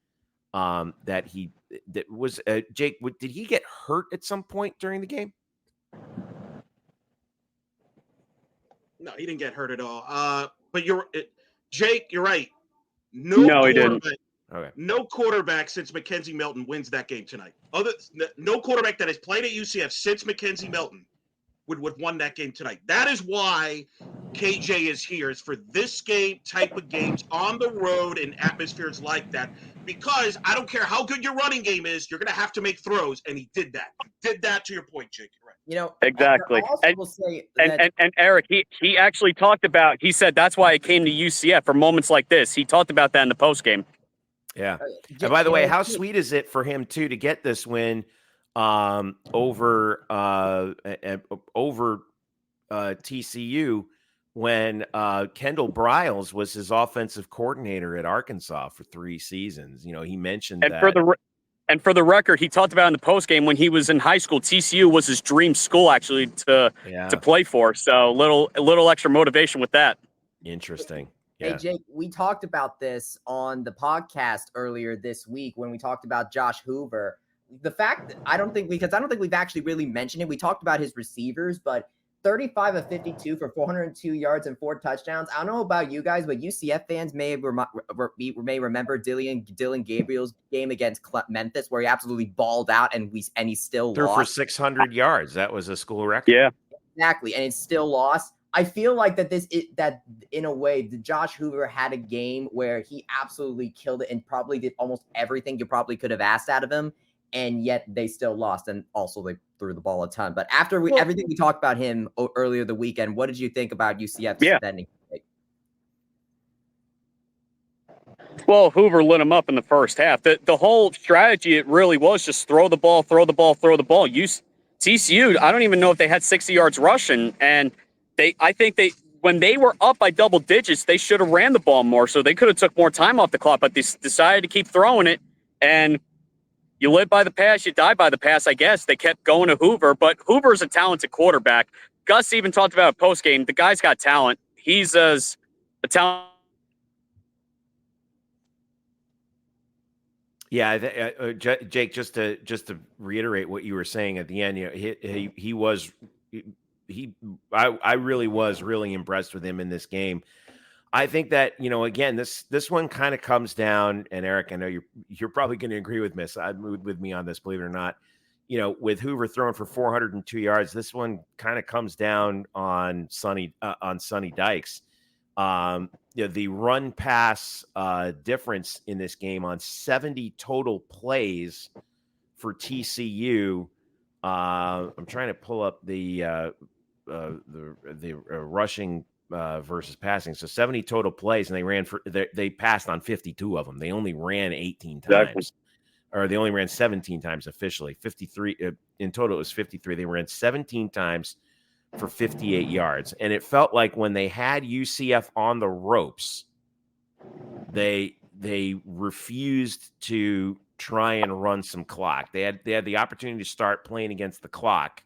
that Jake. Did he get hurt at some point during the game? No, he didn't get hurt at all. But Jake, you're right. No, he didn't. Okay. No quarterback since Mackenzie Milton wins that game tonight. No quarterback that has played at UCF since Mackenzie Milton would won that game tonight. That is why KJ is here. It's for this type of games on the road in atmospheres like that. Because I don't care how good your running game is, you're going to have to make throws, and he did that. He did that to your point, Jake. You're right. Exactly. And Eric, he actually talked about. He said that's why it came to UCF for moments like this. He talked about that in the post game. Yeah. And by the way, how sweet is it for him too to get this win over TCU when Kendall Briles was his offensive coordinator at Arkansas for 3 seasons. He mentioned that. For the record, he talked about in the postgame when he was in high school, TCU was his dream school actually to play for. So a little extra motivation with that. Interesting. Hey, Yeah. Jake, we talked about this on the podcast earlier this week when we talked about Josh Hoover. The fact that I don't think we've actually really mentioned it. We talked about his receivers, but 35 of 52 for 402 yards and 4 touchdowns. I don't know about you guys, but UCF fans may remember Dylan Gabriel's game against Memphis where he absolutely balled out and he still threw lost. for 600 yards. That was a school record. Yeah, exactly, and it's still lost. I feel like that in a way, Josh Hoover had a game where he absolutely killed it and probably did almost everything you probably could have asked out of him, and yet they still lost. And also they threw the ball a ton. But after everything we talked about him earlier the weekend, what did you think about UCF defending? Well, Hoover lit him up in the first half. The whole strategy, it really was just throw the ball. TCU, I don't even know if they had 60 yards rushing, and I think when they were up by double digits, they should have ran the ball more, so they could have took more time off the clock, but they decided to keep throwing it, and you live by the pass, you die by the pass, I guess. They kept going to Hoover, but Hoover's a talented quarterback. Gus even talked about it post-game. The guy's got talent. He's a talent. Yeah, Jake, just to reiterate what you were saying at the end, I really was really impressed with him in this game. I think that, again, this one kind of comes down, and Eric, I know you're probably going to agree with me on this, believe it or not. With Hoover throwing for 402 yards, this one kind of comes down on Sonny Dykes. The run pass difference in this game on 70 total plays for TCU. I'm trying to pull up the rushing versus passing. So 70 total plays, and they passed on 52 of them. They only ran 18 times, or they only ran 17 times officially. 53 in total. It was 53. They ran 17 times for 58 yards, and it felt like when they had UCF on the ropes, they they refused to try and run some clock. They had the opportunity to start playing against the clock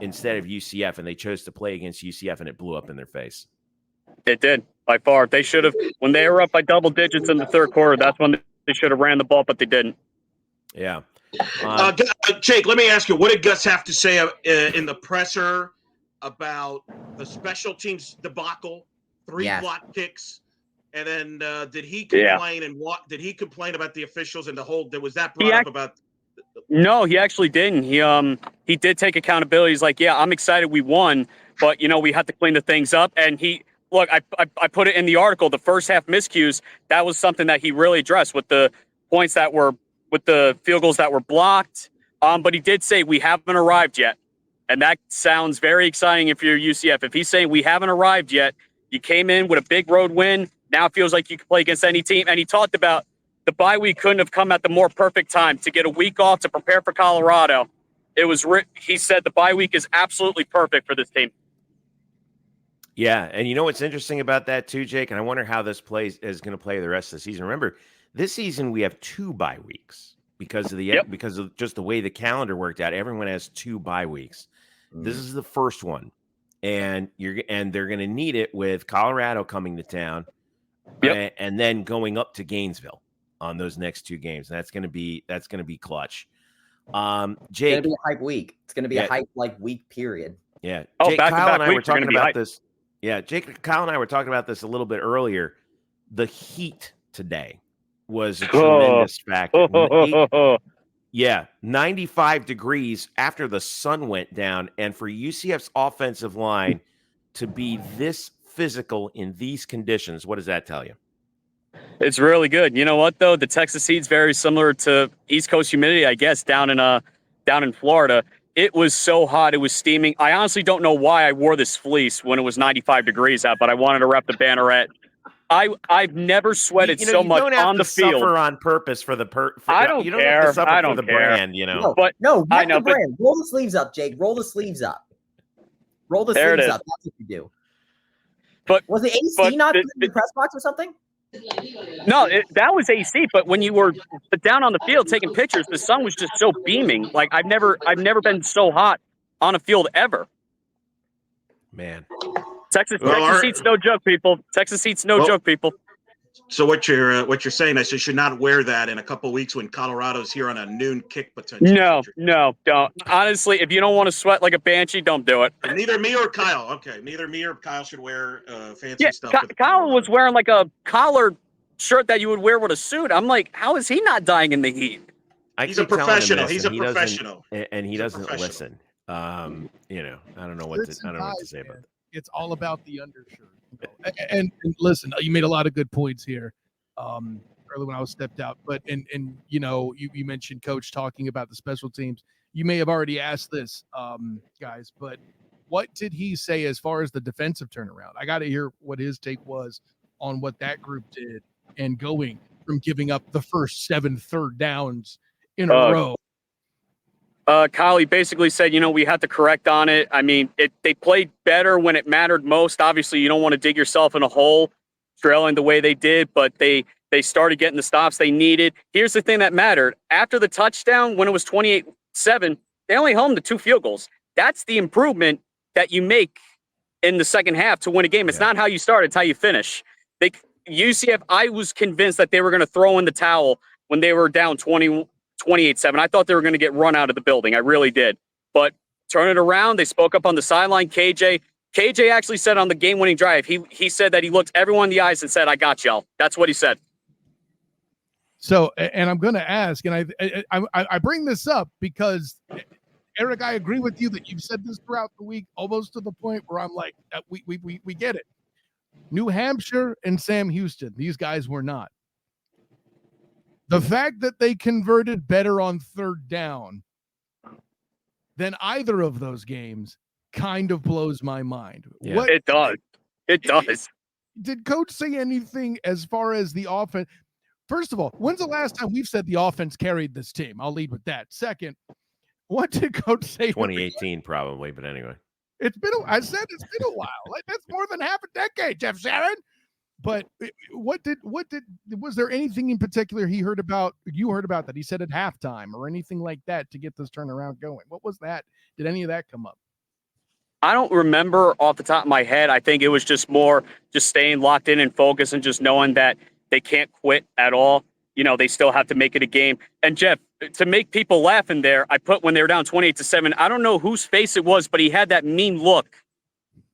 instead of UCF, and they chose to play against UCF, and it blew up in their face. It did, by far. They should have, when they were up by double digits in the third quarter, that's when they should have ran the ball, but they didn't. Yeah. Jake, let me ask you, what did Gus have to say in the presser about the special teams debacle, 3 block kicks, and then did he complain did he complain about the officials and the whole? Was that brought up about? No, he actually didn't. He did take accountability. He's like, yeah, I'm excited we won, but we had to clean the things up. And I put it in the article. The first half miscues, that was something that he really addressed with the points that were with the field goals that were blocked. But he did say we haven't arrived yet. And that sounds very exciting if you're UCF. If he's saying we haven't arrived yet, you came in with a big road win. Now it feels like you can play against any team. And he talked about the bye week couldn't have come at the more perfect time to get a week off to prepare for Colorado. He said the bye week is absolutely perfect for this team. Yeah, and you know what's interesting about that too, Jake? And I wonder how this is going to play the rest of the season. Remember, this season we have 2 bye weeks because of just the way the calendar worked out. Everyone has 2 bye weeks. This is the first one, and they're going to need it with Colorado coming to town, and then going up to Gainesville on those next 2 games. That's going to be clutch. Jake, it's going to be a hype week. It's going to be a hype week period. Yeah. Jake, Kyle and I were talking about this. Yeah, Jake, Kyle and I were talking about this a little bit earlier. The heat today was a tremendous factor. 95 degrees after the sun went down. And for UCF's offensive line to be this physical in these conditions, what does that tell you? It's really good. You know what, though? The Texas heat's very similar to East Coast humidity, I guess, down in Florida. It was so hot. It was steaming. I honestly don't know why I wore this fleece when it was 95 degrees out, but I wanted to rep the Banneret. I've never sweated so much on the field. Suffer on purpose for the I don't you care. Don't have to suffer I don't for the care. brand, No, but I know. The brand. Roll the sleeves up, Jake. Roll the sleeves up. Roll the sleeves up. That's what you do. But was the AC not in the press box or something? No, that was AC. But when you were down on the field taking pictures, the sun was just so beaming. Like I've never been so hot on a field ever. Man, Texas heat's no joke, people. Texas heat's no joke, people. So what you're saying is you should not wear that in a couple of weeks when Colorado's here on a noon kick potential. No, don't. Honestly, if you don't want to sweat like a banshee, don't do it. And neither me or Kyle. Okay, neither me or Kyle should wear fancy stuff. Kyle was wearing like a collared shirt that you would wear with a suit. I'm like, how is he not dying in the heat? He's a professional. He's a professional, and he doesn't listen. I don't know what to say about that. It's all about the undershirt. And listen, you made a lot of good points here early when I was stepped out. But you mentioned Coach talking about the special teams. You may have already asked this, guys, but what did he say as far as the defensive turnaround? I got to hear what his take was on what that group did and going from giving up the first 7 third downs in a row. Kyle, he basically said, we had to correct on it. I mean, they played better when it mattered most. Obviously, you don't want to dig yourself in a hole trailing the way they did, but they started getting the stops they needed. Here's the thing that mattered. After the touchdown, when it was 28-7, they only homed the 2 field goals. That's the improvement that you make in the second half to win a game. It's not how you start, it's how you finish. UCF, I was convinced that they were going to throw in the towel when they were down 28-7. I thought they were going to get run out of the building. I really did. But turn it around. They spoke up on the sideline. KJ actually said on the game-winning drive, he said that he looked everyone in the eyes and said, I got y'all. That's what he said. So, and I'm going to ask, and I bring this up because, Eric, I agree with you that you've said this throughout the week, almost to the point where I'm like, we get it. New Hampshire and Sam Houston, these guys were not. The fact that they converted better on third down than either of those games kind of blows my mind. Yeah. It does. It does. Did Coach say anything as far as the offense? First of all, when's the last time we've said the offense carried this team? I'll lead with that. Second, what did Coach say? 2018 probably, but anyway. I said it's been a while. That's more than half a decade, Jeff Sharon. But was there anything in particular you heard about that he said at halftime or anything like that to get this turnaround going? What was that? Did any of that come up? I don't remember off the top of my head. I think it was just more just staying locked in and focused and just knowing that they can't quit at all. They still have to make it a game. And Jeff, to make people laugh in there, I put when they were down 28-7. I don't know whose face it was, but he had that mean look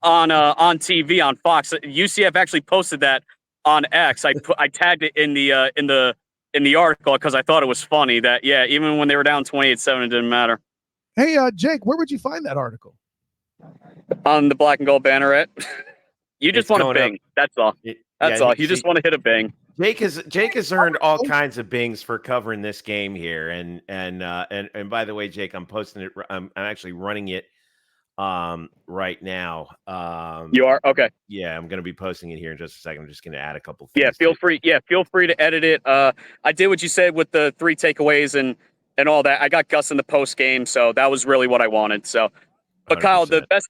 on TV on Fox. UCF actually posted that on X. I tagged it in the article because I thought it was funny that even when they were down 28-7, it didn't matter. Hey, Jake, where would you find that article? On the Black and Gold Banneret. You just want to bing. Up. That's all. That's all. You just want to hit a bing. Jake has earned all kinds of bings for covering this game here, and by the way, Jake, I'm posting it. I'm actually running it right now. You are? Okay. Yeah, I'm going to be posting it here in just a second. I'm just going to add a couple things. Yeah, feel free to edit it. I did what you said with the 3 takeaways and all that. I got Gus in the post game, so that was really what I wanted. So, but 100%. Kyle, the best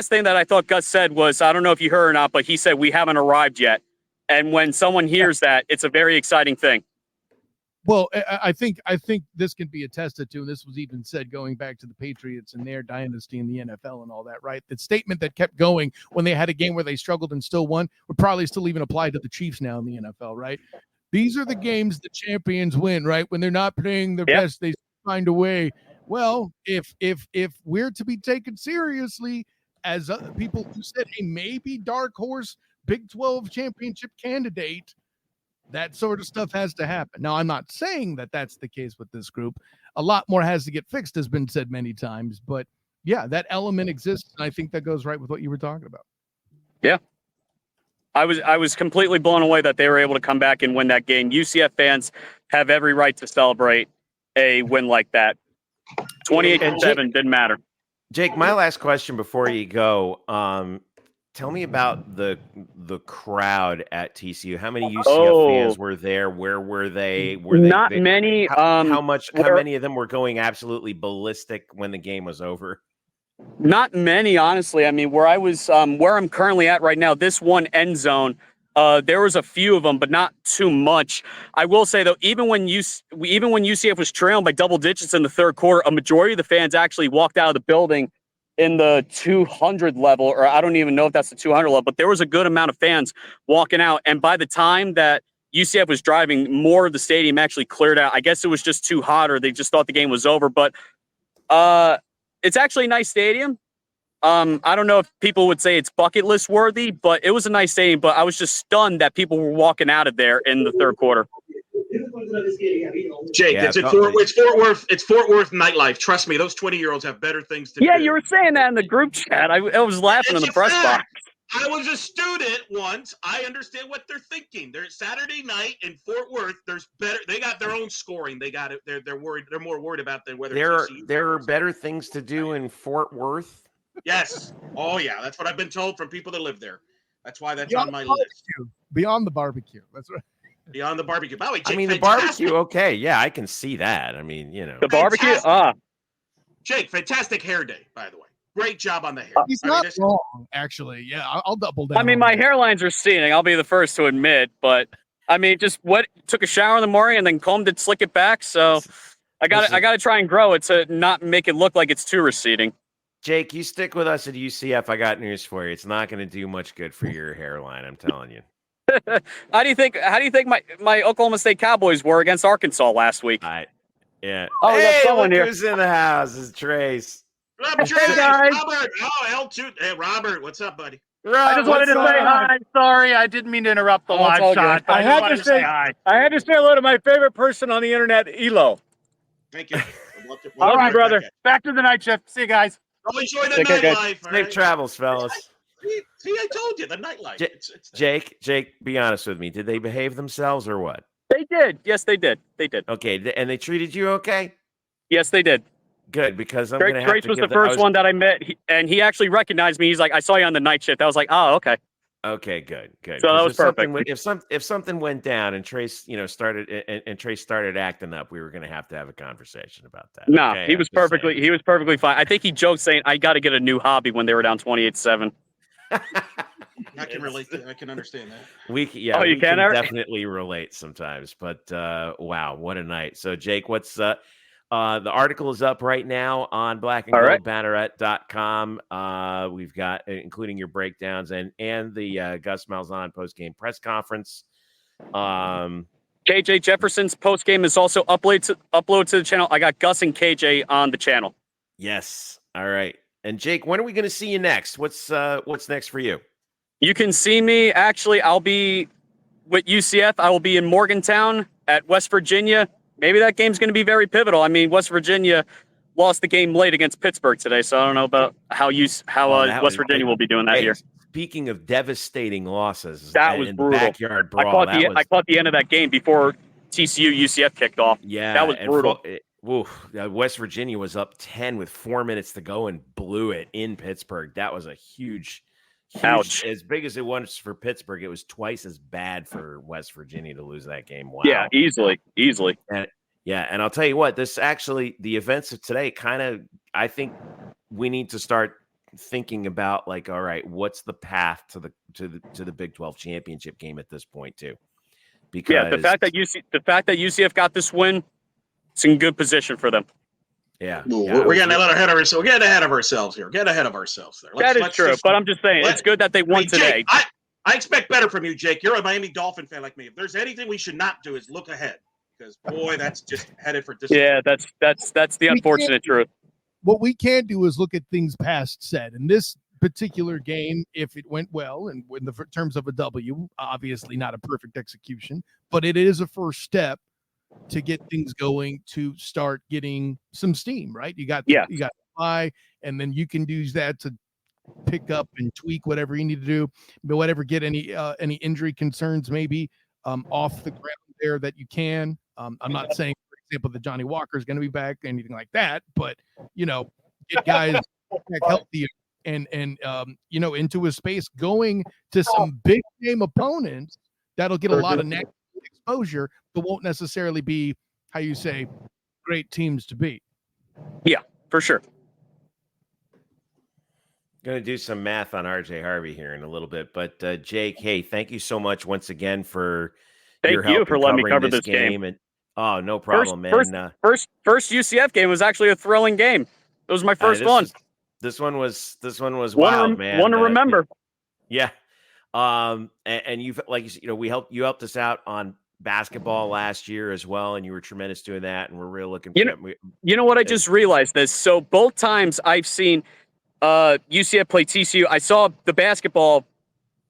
thing that I thought Gus said was, I don't know if you heard or not, but he said we haven't arrived yet. And when someone hears that, it's a very exciting thing. Well, I think this can be attested to, and this was even said going back to the Patriots and their dynasty in the NFL and all that, right? The statement that kept going when they had a game where they struggled and still won would probably still even apply to the Chiefs now in the NFL, right? These are the games the champions win, right? When they're not playing their best, they find a way. Well, if we're to be taken seriously as people who said, hey, maybe dark horse Big 12 championship candidate, that sort of stuff has to happen. Now, I'm not saying that that's the case with this group. A lot more has to get fixed, has been said many times. But, yeah, that element exists, and I think that goes right with what you were talking about. Yeah. I was completely blown away that they were able to come back and win that game. UCF fans have every right to celebrate a win like that. 28-7 didn't matter. Jake, my last question before you go. Tell me about the crowd at TCU. How many UCF fans were there? Where were they? Not many. How many of them were going absolutely ballistic when the game was over? Not many, honestly. I mean, where I'm currently at right now, this one end zone, there was a few of them, but not too much. I will say though, even when UCF was trailing by double digits in the third quarter, a majority of the fans actually walked out of the building in the 200 level, or I don't even know if that's the 200 level, but there was a good amount of fans walking out. And by the time that UCF was driving, more of the stadium actually cleared out. I guess it was just too hot, or they just thought the game was over. But it's actually a nice stadium. I don't know if people would say it's bucket list worthy, but it was a nice stadium. But I was just stunned that people were walking out of there in the third quarter. Jake, it's Fort Worth. It's Fort Worth nightlife. Trust me, those 20-year-olds have better things to do. Yeah, you were saying that in the group chat. I was laughing in the press box. I was a student once. I understand what they're thinking. They're Saturday night in Fort Worth. They got their own scoring. They got it. They're worried. They're more worried about than whether there are better things to do in Fort Worth. Yes. Oh yeah, that's what I've been told from people that live there. That's why that's on my list. Beyond the barbecue. That's right. Beyond the barbecue. By the way, Jake, I mean, the barbecue, okay. Yeah, I can see that. I mean, The barbecue? Jake, fantastic hair day, by the way. Great job on the hair. He's not wrong, actually. Yeah, I'll double down. I mean, my hairline's receding. I'll be the first to admit. But, I mean, took a shower in the morning and then combed it, slick it back. So I got to try and grow it to not make it look like it's too receding. Jake, you stick with us at UCF. I got news for you. It's not going to do much good for your hairline, I'm telling you. How do you think my Oklahoma State Cowboys were against Arkansas last week? Yeah. Oh, hey, look who's in the house? It's Trace. Hey guys. Robert. Oh, L2. Hey, Robert. What's up, buddy? I just wanted to say hi. Sorry, I didn't mean to interrupt the live shot. I had to say hi. I had to say hello to my favorite person on the internet, Elo. Thank you. All right, brother. Back to the night shift. See you guys. Oh, enjoy the nightlife. Safe travels, fellas. See, I told you, the nightlife. Jake, be honest with me. Did they behave themselves or what? They did. Yes, they did. They did. Okay, and they treated you okay? Yes, they did. Good, because I'm going to have Grace was the first one that I met, and he actually recognized me. He's like, I saw you on the night shift. I was like, oh, okay. Okay, good. So that was perfect. If something went down and Trace, started acting up, we were going to have a conversation about that. No, okay? he was perfectly fine. I think he joked saying, I got to get a new hobby when they were down 28-7. I can relate to. I can understand that. We can definitely relate sometimes. But wow, what a night! So Jake, what's the article is up right now on blackandgoldbanneret.com. We've got including your breakdowns and the Gus Malzahn postgame press conference. KJ Jefferson's postgame is also upload to the channel. I got Gus and KJ on the channel. Yes. All right. And Jake, when are we going to see you next? What's next for you? You can see me. Actually, I'll be with UCF. I will be in Morgantown at West Virginia. Maybe that game's going to be very pivotal. I mean, West Virginia lost the game late against Pittsburgh today, so I don't know about how West Virginia will be doing that here. Speaking of devastating losses, that was brutal. The backyard brawl. I caught the end of that game before TCU UCF kicked off. Yeah, that was brutal. West Virginia was up 10 with 4 minutes to go and blew it in Pittsburgh. That was a huge, ouch. As big as it was for Pittsburgh, it was twice as bad for West Virginia to lose that game. Wow. Yeah, easily. And I'll tell you what, the events of today I think we need to start thinking about, like, all right, what's the path to the Big 12 championship game at this point too? Because the fact that UCF got this win, it's in good position for them. Yeah, we're getting a little ahead of ourselves. We're getting ahead of ourselves here. Get ahead of ourselves there. That is true, but I'm just saying it's good that they won today. Jake, I expect better from you, Jake. You're a Miami Dolphin fan like me. If there's anything we should not do is look ahead, because boy, that's just headed for disappointment. Yeah, that's the unfortunate truth. What we can do is look at things past said. In this particular game, if it went well, and in the terms of a W, obviously not a perfect execution, but it is a first step to get things going, to start getting some steam, right? You got to buy, and then you can use that to pick up and tweak whatever you need to do, but whatever, get any injury concerns maybe off the ground there that you can. I'm not saying, for example, that Johnny Walker is going to be back, anything like that, but get guys back healthy and into a space, going to some big game opponents that'll get a lot of negative exposure, but won't necessarily be, how you say, great teams to beat. Yeah, for sure. Going to do some math on RJ Harvey here in a little bit, but Jake, hey, thank you so much once again for your help for letting me cover this game. And no problem, man. First UCF game was actually a thrilling game. It was my first one. This one was wild, man. One to remember. Yeah. And you've, like you helped us out on basketball last year as well, and you were tremendous doing that, and we're really looking. You know what? I just realized this. So both times I've seen UCF play TCU, I saw the basketball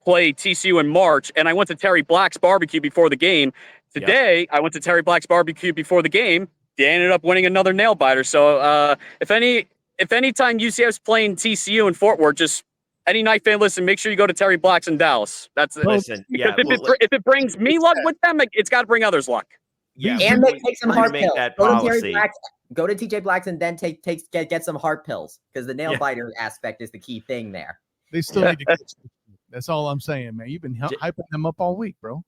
play TCU in March, and I went to Terry Black's barbecue before the game. Today, I went to Terry Black's barbecue before the game. They ended up winning another nail biter. So if any time UCF's playing TCU in Fort Worth, just any Knight fan, listen, make sure you go to Terry Black's in Dallas. If it brings me luck with them, it's got to bring others luck. Yeah, and take some heart pills. Go to Terry Black's. Go to TJ Black's and then get some heart pills, because the nail biter aspect is the key thing there. They still need to get you. That's all I'm saying, man. You've been hyping them up all week, bro.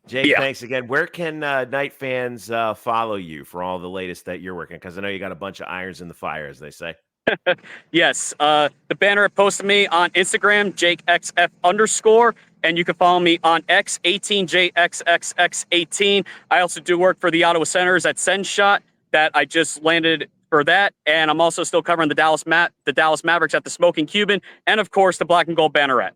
Jake, thanks again. Where can Knight fans follow you for all the latest that you're working? Because I know you got a bunch of irons in the fire, as they say. Yes. The banner posted me on Instagram, JakeXF_, and you can follow me on X, 18JXXX18. I also do work for the Ottawa Senators at Send Shot, that I just landed for that, and I'm also still covering the Dallas Mavericks at the Smoking Cuban, and of course the Black and Gold Banneret.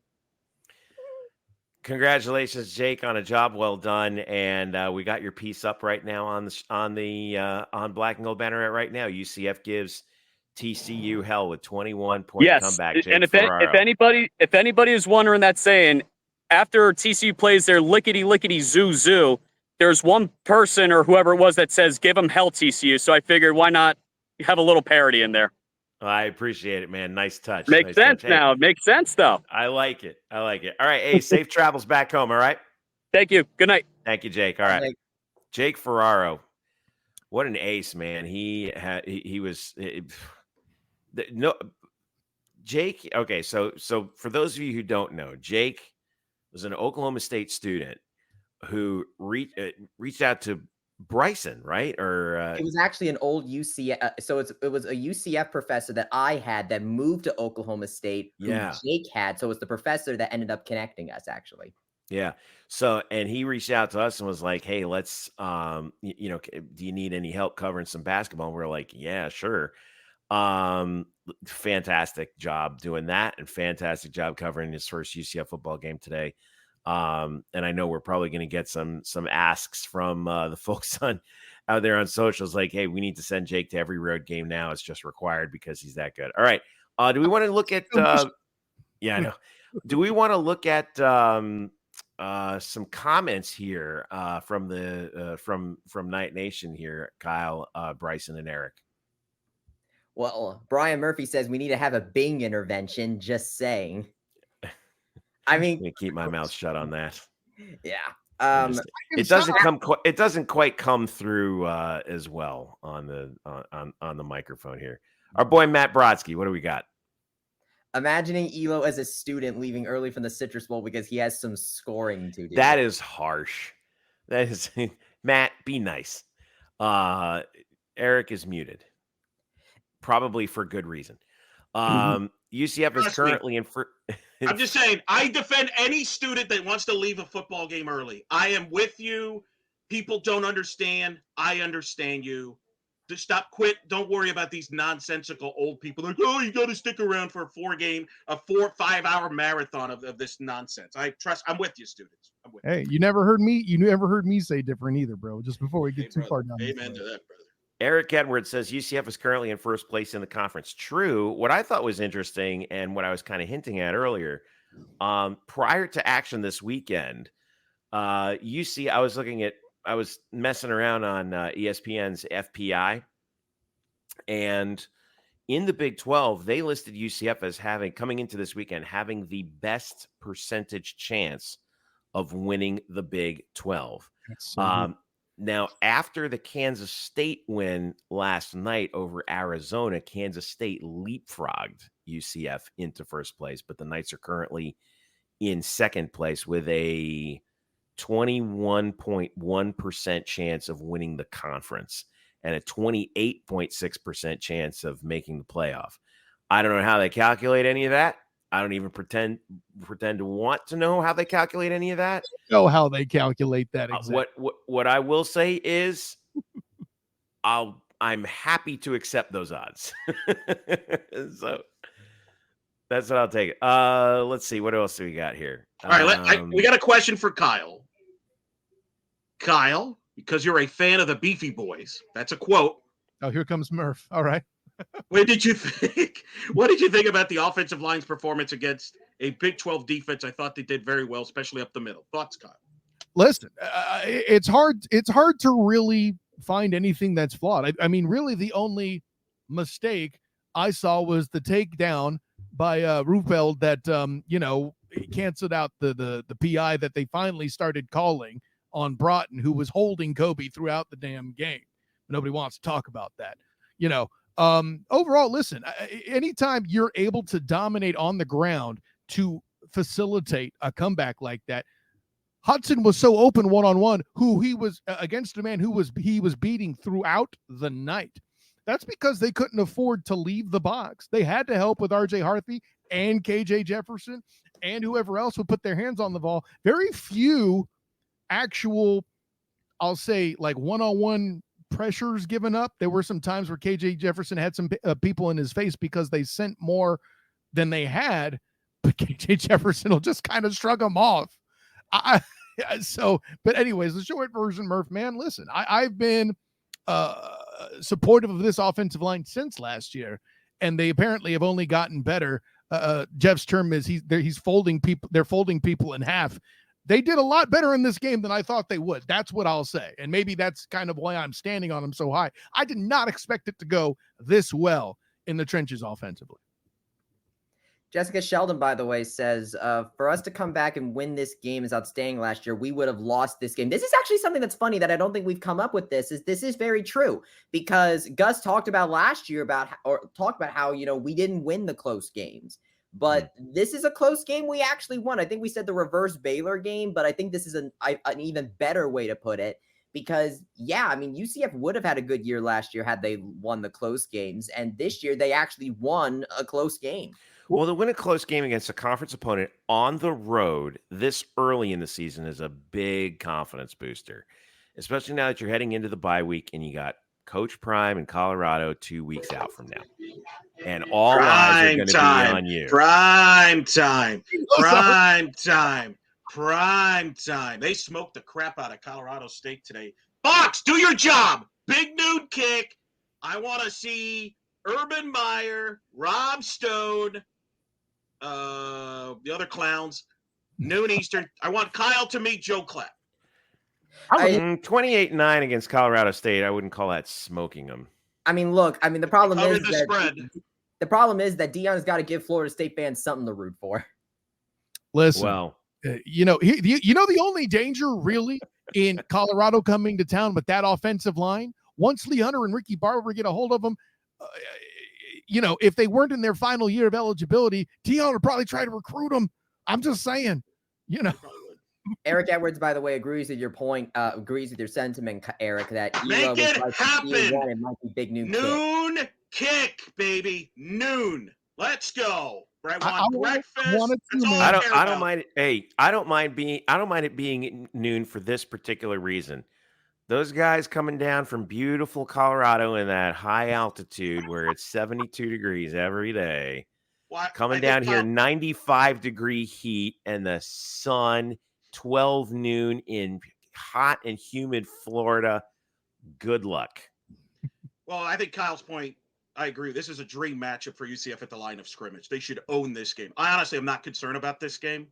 Congratulations, Jake, on a job well done, and we got your piece up right now on Black and Gold Banneret right now. UCF gives TCU hell with 21-point comeback. Jake and if Ferraro. anybody is wondering that saying, after TCU plays their lickety zoo, there's one person or whoever it was that says, give them hell, TCU. So I figured, why not have a little parody in there? I appreciate it, man. Nice touch. Makes sense now. It makes sense, though. I like it. All right. Hey, safe travels back home. All right. Thank you. Good night. Thank you, Jake. All right. Jake Ferraro. What an ace, man. He was Jake. Okay. So for those of you who don't know, Jake was an Oklahoma State student who reached out to Bryson, right? Or It was actually an old UCF. So it was a UCF professor that I had that moved to Oklahoma State, who yeah. Jake had. So it was the professor that ended up connecting us, actually. Yeah. So, and he reached out to us and was like, "Hey, let's, do you need any help covering some basketball?" And we're like, "Yeah, sure." Fantastic job doing that, and fantastic job covering his first UCF football game today. And I know we're probably going to get some asks from the folks out there on socials, like, "Hey, we need to send Jake to every road game now. It's just required because he's that good." All right. Do we want to look at? Yeah, I know. Do we want to look at some comments here from the from Night Nation here, Kyle, Bryson, and Eric? Well, Brian Murphy says we need to have a Bing intervention. Just saying. I mean, I'm gonna keep my mouth shut on that. Yeah. It doesn't quite come through as well on the microphone here. Our boy Matt Brodsky, what do we got? Imagining Elo as a student leaving early from the Citrus Bowl because he has some scoring to do. That is harsh. That is Matt, be nice. Eric is muted. Probably for good reason. UCF is currently in for I'm just saying, I defend any student that wants to leave a football game early. I am with you. People don't understand. I understand you. Just stop, quit. Don't worry about these nonsensical old people. Like, oh, you got to stick around for a 4-5 hour marathon of this nonsense. I'm with you, students. I'm with you. Hey, you never heard me say different either, bro. Just before we get too far down. Amen to that, brother. Eric Edwards says UCF is currently in first place in the conference. True. What I thought was interesting, and what I was kind of hinting at earlier, prior to action this weekend, I was messing around on ESPN's FPI, and in the Big 12, they listed UCF as coming into this weekend, having the best percentage chance of winning the Big 12. Now, after the Kansas State win last night over Arizona, Kansas State leapfrogged UCF into first place, but the Knights are currently in second place with a 21.1% chance of winning the conference and a 28.6% chance of making the playoff. I don't know how they calculate any of that. I don't even pretend to want to know how they calculate any of that. Know how they calculate that exactly. What I will say is, I'm happy to accept those odds. So that's what I'll take. Let's see, what else do we got here? All right, we got a question for Kyle. Kyle, because you're a fan of the Beefy Boys, that's a quote. Oh, here comes Murph. All right. What did you think about the offensive line's performance against a Big 12 defense? I thought they did very well, especially up the middle. Thoughts, Kyle? Listen, it's hard to really find anything that's flawed. I mean, really, the only mistake I saw was the takedown by Rufeld that canceled out the PI that they finally started calling on Broughton, who was holding Kobe throughout the damn game. Nobody wants to talk about that. Overall, listen, anytime you're able to dominate on the ground to facilitate a comeback like that, Hudson was so open one-on-one, who he was against a man he was beating throughout the night. That's because they couldn't afford to leave the box. They had to help with RJ Harthy and KJ Jefferson and whoever else would put their hands on the ball. Very few actual, I'll say, like one-on-one pressures given up. There were some times where KJ Jefferson had some people in his face because they sent more than they had, but KJ Jefferson will just kind of shrug them off. But anyways, the short version, Murph, man, listen, I've been supportive of this offensive line since last year, and they apparently have only gotten better. Jeff's term is he's folding people. They're folding people in half. They did a lot better in this game than I thought they would. That's what I'll say. And maybe that's kind of why I'm standing on them so high. I did not expect it to go this well in the trenches offensively. Jessica Sheldon, by the way, says, for us to come back and win this game is outstanding last year. We would have lost this game. This is actually something that's funny that I don't think we've come up with this is very true, because Gus talked about last year about how, we didn't win the close games. But this is a close game we actually won. I think we said the reverse Baylor game, but I think this is an even better way to put it, because, yeah, I mean, UCF would have had a good year last year had they won the close games. And this year they actually won a close game. Well, to win a close game against a conference opponent on the road this early in the season is a big confidence booster, especially now that you're heading into the bye week and you got Coach Prime in Colorado 2 weeks out from now. And all eyes are going to be on you. Prime time. They smoked the crap out of Colorado State today. Fox, do your job. Big noon kick. I want to see Urban Meyer, Rob Stone, the other clowns, noon Eastern. I want Kyle to meet Joe Clapp. 28-9 against Colorado State. I wouldn't call that smoking them. I mean, look, I mean, the problem is that Deion's got to give Florida State fans something to root for. Listen, well, the only danger really in Colorado coming to town with that offensive line, once Lee Hunter and Ricky Barber get a hold of them, if they weren't in their final year of eligibility, Deion would probably try to recruit them. I'm just saying, Eric Edwards, by the way, agrees with your point, agrees with your sentiment, Eric, that make it happen. It might be big noon kick, baby. Noon. Let's go. I want breakfast. I don't mind it. Hey, I don't mind it being noon for this particular reason. Those guys coming down from beautiful Colorado in that high altitude where it's 72 degrees every day, coming down here, 95-degree heat and the sun, 12 noon in hot and humid Florida. Good luck. Well, I think Kyle's point, I agree. This is a dream matchup for UCF at the line of scrimmage. They should own this game. I honestly am not concerned about this game.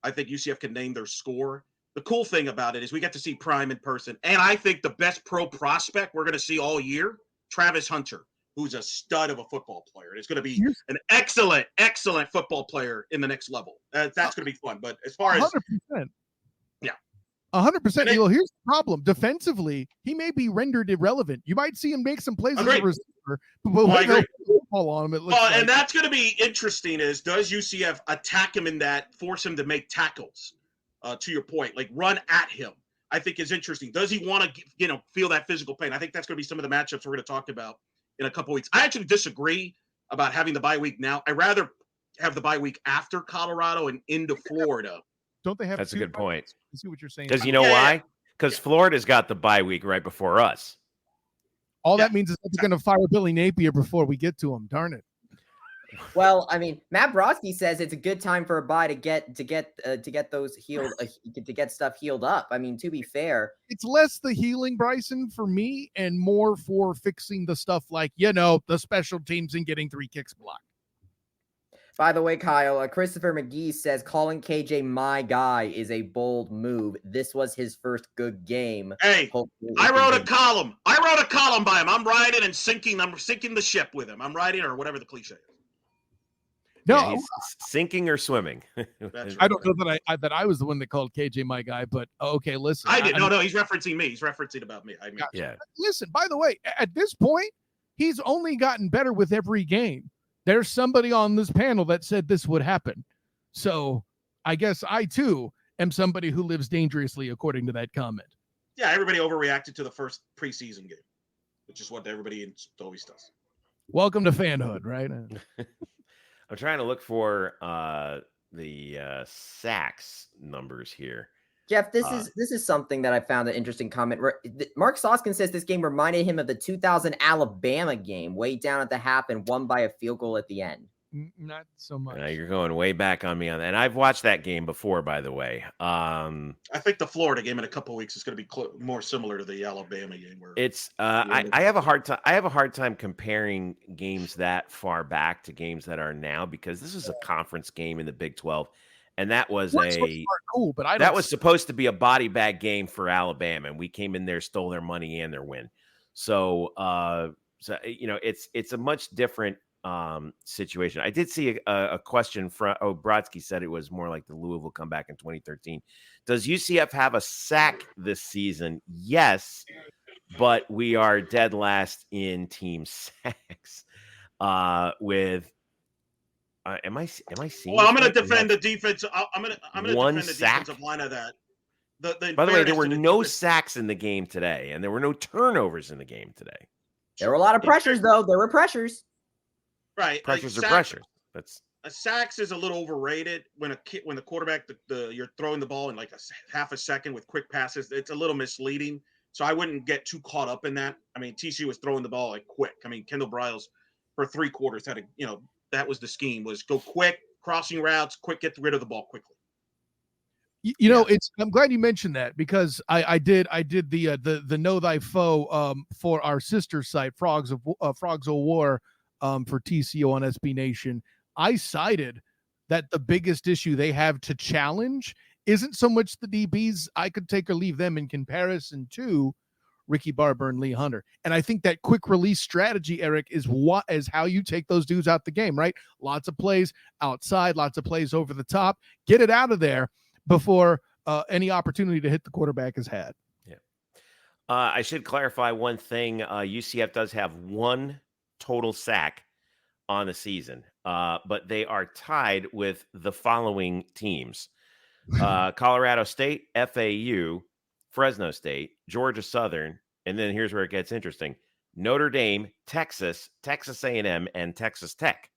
I think UCF can name their score. The cool thing about it is we get to see Prime in person. And I think the best pro prospect we're going to see all year, Travis Hunter, who's a stud of a football player. It's going to be an excellent, excellent football player in the next level. That's going to be fun. But as far as 100%. 100%. Here's the problem. Defensively, he may be rendered irrelevant. You might see him make some plays as a receiver, but I agree. Football on him, it looks like. And that's going to be interesting is, does UCF attack him in that, force him to make tackles, to your point, like run at him, I think is interesting. Does he want to, feel that physical pain? I think that's going to be some of the matchups we're going to talk about in a couple of weeks. I actually disagree about having the bye week now. I'd rather have the bye week after Colorado and into Florida. Don't they have? That's a good point. I see what you're saying. Because you know why? Because Florida's got the bye week right before us. All that means is that they're going to fire Billy Napier before we get to him. Darn it. Well, I mean, Matt Brodsky says it's a good time for a bye to get those healed, to get stuff healed up. I mean, to be fair, it's less the healing, Bryson, for me, and more for fixing the stuff like the special teams and getting 3 kicks blocked. By the way, Kyle, Christopher McGee says calling KJ my guy is a bold move. This was his first good game. Hey, I wrote a column. By him. I'm riding and sinking. I'm sinking the ship with him. I'm riding, or whatever the cliche is. No, he's sinking or swimming. Right. I don't know that I was the one that called KJ my guy, but okay, listen. I did. No, he's referencing me. He's referencing about me. I mean, yeah. Listen, by the way, at this point, he's only gotten better with every game. There's somebody on this panel that said this would happen. So I guess I, too, am somebody who lives dangerously, according to that comment. Yeah, everybody overreacted to the first preseason game, which is what everybody always does. Welcome to fanhood, right? I'm trying to look for the sacks numbers here. Jeff, this is something that I found an interesting comment. Mark Soskin says this game reminded him of the 2000 Alabama game, way down at the half and won by a field goal at the end. Not so much. You're going way back on me on that. And I've watched that game before, by the way. I think the Florida game in a couple of weeks is going to be more similar to the Alabama game. Where it's I have a hard time. I have a hard time comparing games that far back to games that are now, because this is a conference game in the Big 12. And that was cool, but that was supposed to be a body bag game for Alabama, and we came in there, stole their money and their win. So, it's a much different situation. I did see a question from Brodsky said it was more like the Louisville comeback in 2013. Does UCF have a sack this season? Yes, but we are dead last in team sacks with. Am I seeing? Well, I'm going to defend the defense. I'm going to defend the sack? defensive line of that. By the way, there were no sacks in the game today, and there were no turnovers in the game today. There were a lot of pressures, though. There were pressures. Right. Pressures are pressures. A sacks is a little overrated when the quarterback you're throwing the ball in like half a second with quick passes. It's a little misleading. So I wouldn't get too caught up in that. I mean, TCU was throwing the ball like quick. I mean, Kendall Briles for 3 quarters had that was the scheme, was go quick, crossing routes, quick, get rid of the ball quickly. You know, I'm glad you mentioned that, because I did the Know Thy Foe for our sister site, Frogs of War, for TCU on SB Nation. I cited that the biggest issue they have to challenge isn't so much the DBs. I could take or leave them in comparison to Ricky Barber and Lee Hunter. And I think that quick release strategy, Eric, is how you take those dudes out the game, right? Lots of plays outside, lots of plays over the top. Get it out of there before any opportunity to hit the quarterback is had. Yeah. I should clarify one thing. UCF does have 1 total sack on the season, but they are tied with the following teams: Colorado State, FAU, Fresno State, Georgia Southern, and then here's where it gets interesting: Notre Dame, Texas, Texas A&M, and Texas Tech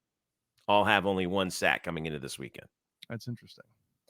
all have only 1 sack coming into this weekend. That's interesting.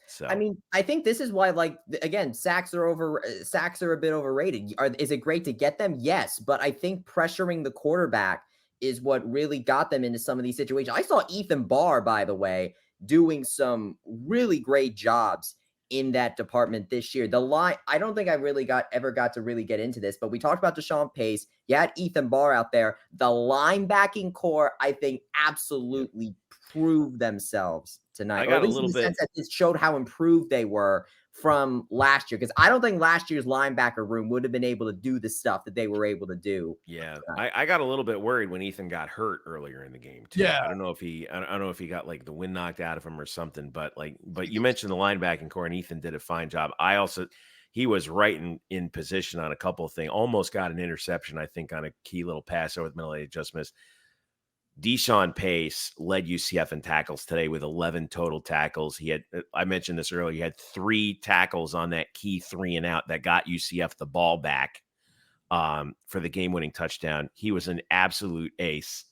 So, I mean, I think this is why, like, again, sacks are a bit overrated. Is it great to get them? Yes, but I think pressuring the quarterback is what really got them into some of these situations. I saw Ethan Barr, by the way, doing some really great jobs in that department this year. The line, I don't think I really ever got to really get into this, but we talked about Deshaun Pace. You had Ethan Barr out there. The linebacking core, I think, absolutely proved themselves tonight. I got a little bit. Sense that this showed how improved they were from last year, because I don't think last year's linebacker room would have been able to do the stuff that they were able to do. Yeah, I got a little bit worried when Ethan got hurt earlier in the game too. Yeah, I don't know if he got like the wind knocked out of him or something, but you mentioned the linebacking core, and Ethan did a fine job. He was right in position on a couple of things. Almost got an interception, I think, on a key little pass over the middle. He just missed. Deshaun Pace led UCF in tackles today with 11 total tackles. I mentioned this earlier, he had 3 tackles on that key 3 and out that got UCF the ball back for the game-winning touchdown. He was an absolute ace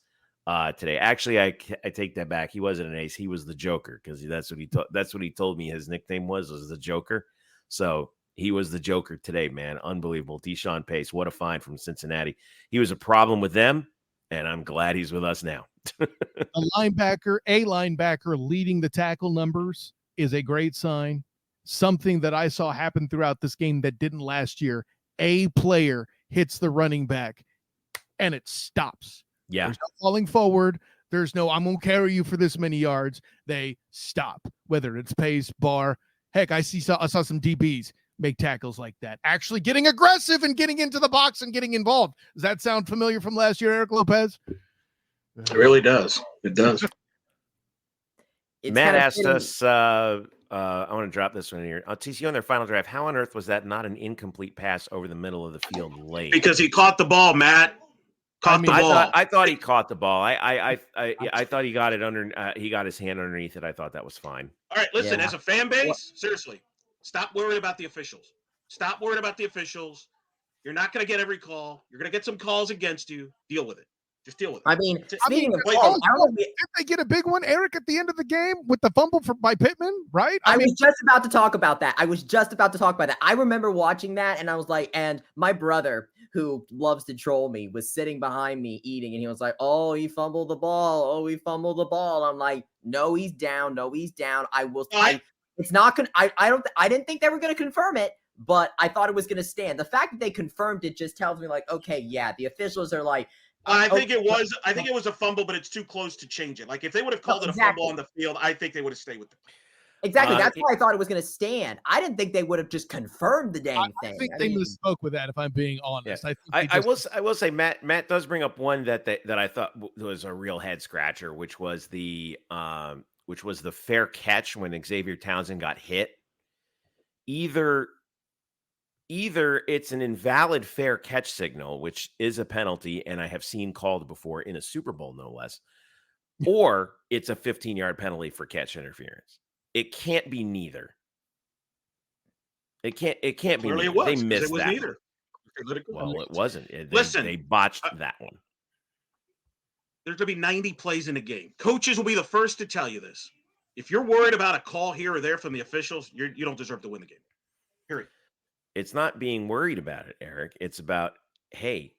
today. Actually, I take that back. He wasn't an ace. He was the Joker, because that's what he told me his nickname was the Joker. So he was the Joker today, man. Unbelievable. Deshaun Pace, what a find from Cincinnati. He was a problem with them, and I'm glad he's with us now. A linebacker leading the tackle numbers is a great sign. Something that I saw happen throughout this game that didn't last year. A player hits the running back and it stops. Yeah. There's no falling forward. There's no, I'm going to carry you for this many yards. They stop, whether it's Pace, Barr. Heck, I saw some DBs make tackles like that, actually getting aggressive and getting into the box and getting involved. Does that sound familiar from last year, Eric Lopez? It really does. It does. Matt asked us, I want to drop this one here. TCU on their final drive, how on earth was that not an incomplete pass over the middle of the field late? Because he caught the ball, Matt. The ball. I thought he caught the ball. I thought he got it under. He got his hand underneath it. I thought that was fine. All right, listen. As a fan base, seriously, stop worrying about the officials. Stop worrying about the officials. You're not going to get every call. You're going to get some calls against you. Deal with it. Just deal with it. I mean, speaking of calls, did they get a big one, Eric, at the end of the game with the fumble by Pittman, right? I was just about to talk about that. I remember watching that, and I was like, and my brother, who loves to troll me, was sitting behind me eating, and he was like, oh, he fumbled the ball. I'm like, no, he's down. It's not going to, I didn't think they were going to confirm it, but I thought it was going to stand. The fact that they confirmed it just tells me, like, okay, yeah, the officials are like, I think it was a fumble, but it's too close to change it. Like, if they would have called it a fumble on the field, I think they would have stayed with it. Exactly. That's why I thought it was going to stand. I didn't think they would have just confirmed the dang thing. I think they misspoke with that, if I'm being honest. Yeah. I will say Matt does bring up one that I thought was a real head scratcher, which was the fair catch when Xavier Townsend got hit. Either it's an invalid fair catch signal, which is a penalty, and I have seen called before in a Super Bowl, no less, or it's a 15-yard penalty for catch interference. It can't be neither. It can't be. Clearly neither. it was. They 'Cause missed it was that. neither. Well, it wasn't. Listen, they botched that one. There's going to be 90 plays in a game. Coaches will be the first to tell you this. If you're worried about a call here or there from the officials, you don't deserve to win the game. Period. It's not being worried about it, Eric. It's about, hey,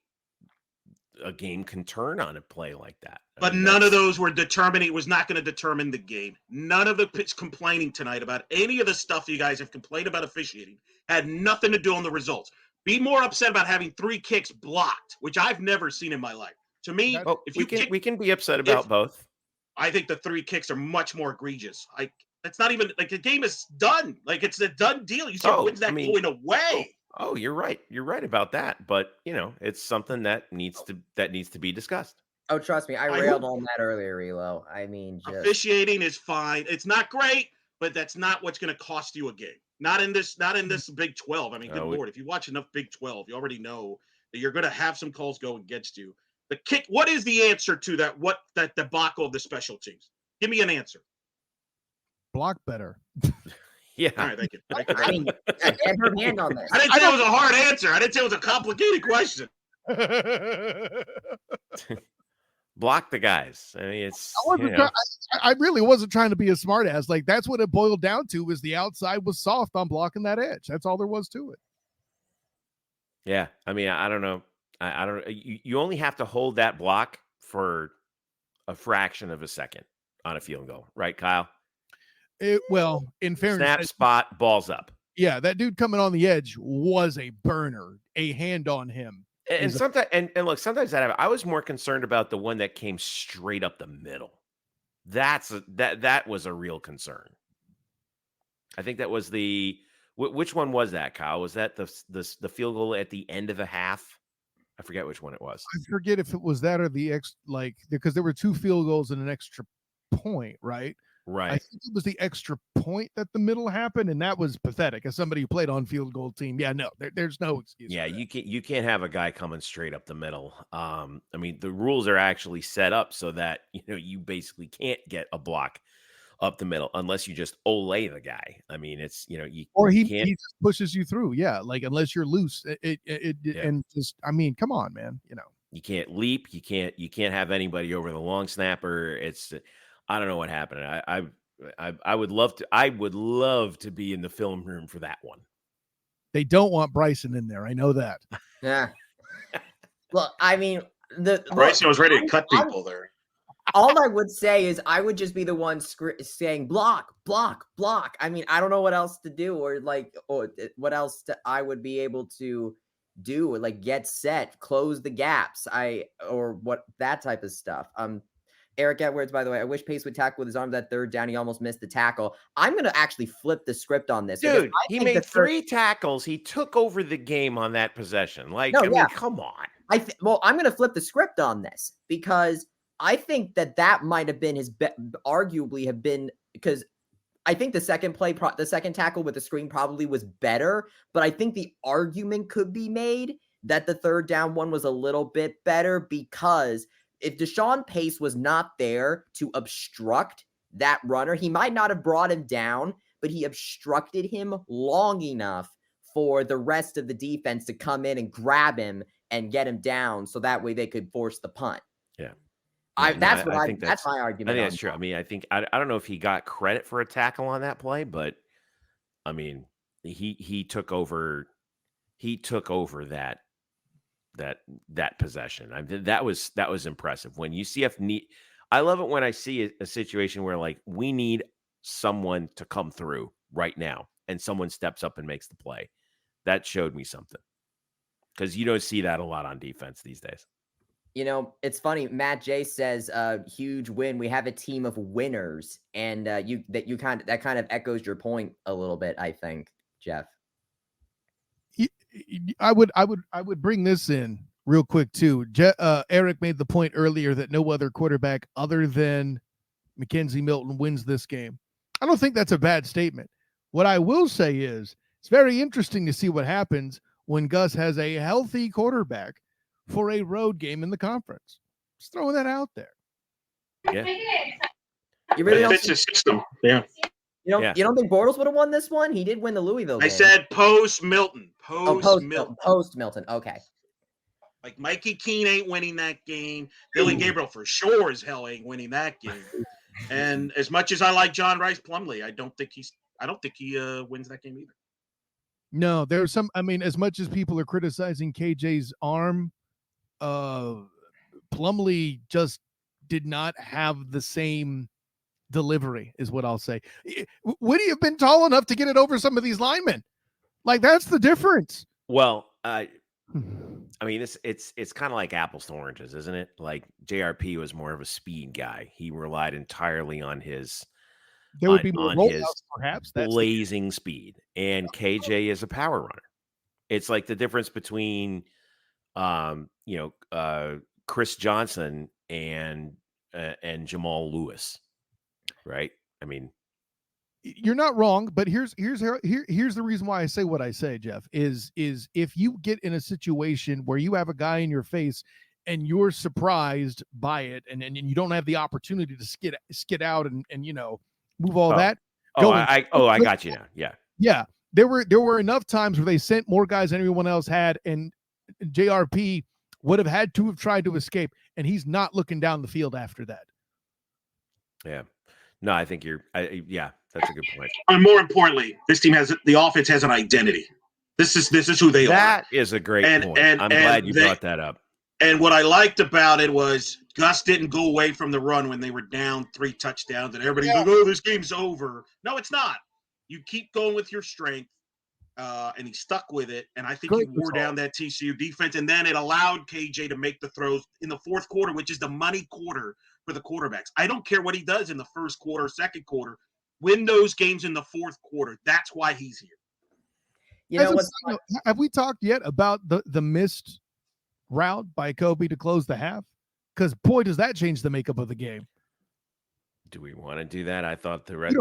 a game can turn on a play like that. But none of those were determining. It was not going to determine the game. None of the complaining tonight about any of the stuff you guys have complained about officiating had nothing to do on the results. Be more upset about having 3 kicks blocked, which I've never seen in my life. To me, if we can be upset about both. I think the 3 kicks are much more egregious. It's not even like the game is done. Like it's a done deal. You see wins that going away. Oh, you're right. You're right about that. But it's something that needs to be discussed. Oh, trust me, I railed on that earlier, Relo. I mean, officiating is fine. It's not great, but that's not what's going to cost you a game. Not in this Big 12. I mean, good Lord, if you watch enough Big 12, you already know that you're going to have some calls go against you. The kick. What is the answer to that? That debacle of the special teams? Give me an answer. Block better. Yeah. All right, thank you. I mean, get her hand on this. I didn't say it was a hard answer. I didn't say it was a complicated question. Block the guys. I mean, I really wasn't trying to be a smart ass. Like that's what it boiled down to. Was the outside was soft on blocking that edge. That's all there was to it. Yeah, I mean, I don't know. I don't. You only have to hold that block for a fraction of a second on a field goal, right, Kyle? Well, in fairness, snap, spot, balls up. Yeah, that dude coming on the edge was a burner. A hand on him, and sometimes, and look, sometimes that I was more concerned about the one that came straight up the middle. That was a real concern. I think that was which one was that, Kyle? Was that the field goal at the end of the half? I forget which one it was. I forget if it was that or because there were 2 field goals and an extra point, right? Right. I think it was the extra point that the middle happened, and that was pathetic. As somebody who played on field goal team, yeah, no, there's no excuse. Yeah, you can't have a guy coming straight up the middle. I mean, the rules are actually set up so that you basically can't get a block up the middle unless you just olay the guy. I mean, it's he just pushes you through. Yeah, like unless you're loose, and just come on, man. You can't leap. You can't have anybody over the long snapper. I don't know what happened. I would love to be in the film room for that one. They don't want Bryson in there. I know that. Yeah. Look, I mean, Bryson was ready to cut people there. All I would say is I would just be the one saying block, block, block. I mean, I don't know what else to do or what else I would be able to do, like get set, close the gaps, or what that type of stuff. Eric Edwards, by the way, I wish Pace would tackle with his arm that 3rd down. He almost missed the tackle. I'm going to actually flip the script on this. Dude, he made 3 tackles. He took over the game on that possession. Like, I mean, come on. I'm going to flip the script on this because I think that might have been arguably have been, because I think the second tackle with the screen probably was better, but I think the argument could be made that the 3rd down one was a little bit better because if Deshaun Pace was not there to obstruct that runner, he might not have brought him down, but he obstructed him long enough for the rest of the defense to come in and grab him and get him down so that way they could force the punt. Yeah. That's my argument. I think that's true. I mean, I don't know if he got credit for a tackle on that play, but I mean, he took over that possession. I mean, that was impressive. When UCF I love it when I see a situation where like we need someone to come through right now and someone steps up and makes the play. That showed me something because you don't see that a lot on defense these days. It's funny. Matt J says, huge win. We have a team of winners. And that kind of echoes your point a little bit, I think, Jeff. I would bring this in real quick too. Eric made the point earlier that no other quarterback other than Mackenzie Milton wins this game. I don't think that's a bad statement. What I will say is it's very interesting to see what happens when Gus has a healthy quarterback for a road game in the conference. Just throwing that out there. Yeah. You really fits the system. Yeah. You know, Yeah. you don't think Bortles would have won this one? He did win the Louisville I game. said post Milton. Post Milton. Okay. Like Mikey Keene ain't winning that game. Billy Gabriel for sure as hell ain't winning that game. And as much as I like John Rice Plumlee, I don't think he wins that game either. No, there's some. I mean, as much as people are criticizing KJ's arm, Plumlee just did not have the same delivery, is what I'll say. Would he have been tall enough to get it over some of these linemen? Like, that's the difference. Well, I mean, it's kind of like apples to oranges, isn't it? Like JRP was more of a speed guy. He relied entirely on his There would be more rollouts, perhaps. That's blazing speed, and KJ is a power runner. It's like the difference between, Chris Johnson and Jamal Lewis, right? I mean, you're not wrong, but here's the reason why I say what I say, Jeff, is if you get in a situation where you have a guy in your face and you're surprised by it, and you don't have the opportunity to skid out and move all that. I got you now. Yeah. Yeah. There were enough times where they sent more guys than everyone else had, and JRP would have had to have tried to escape, and he's not looking down the field after that. Yeah. No, I think that's a good point. And more importantly, the offense has an identity. This is who they are. That is a great point. I'm glad you brought that up. And what I liked about it was Gus didn't go away from the run when they were down 3 touchdowns, and everybody's like, "Oh, this game's over." No, it's not. You keep going with your strength, and he stuck with it. And I think he wore down that TCU defense, and then it allowed KJ to make the throws in the fourth quarter, which is the money quarter for the quarterbacks. I don't care what he does in the first quarter, second quarter. Win those games in the fourth quarter. That's why he's here. Have we talked yet about the missed route by Kobe to close the half? Because boy, does that change the makeup of the game. Do we want to do that? I thought that was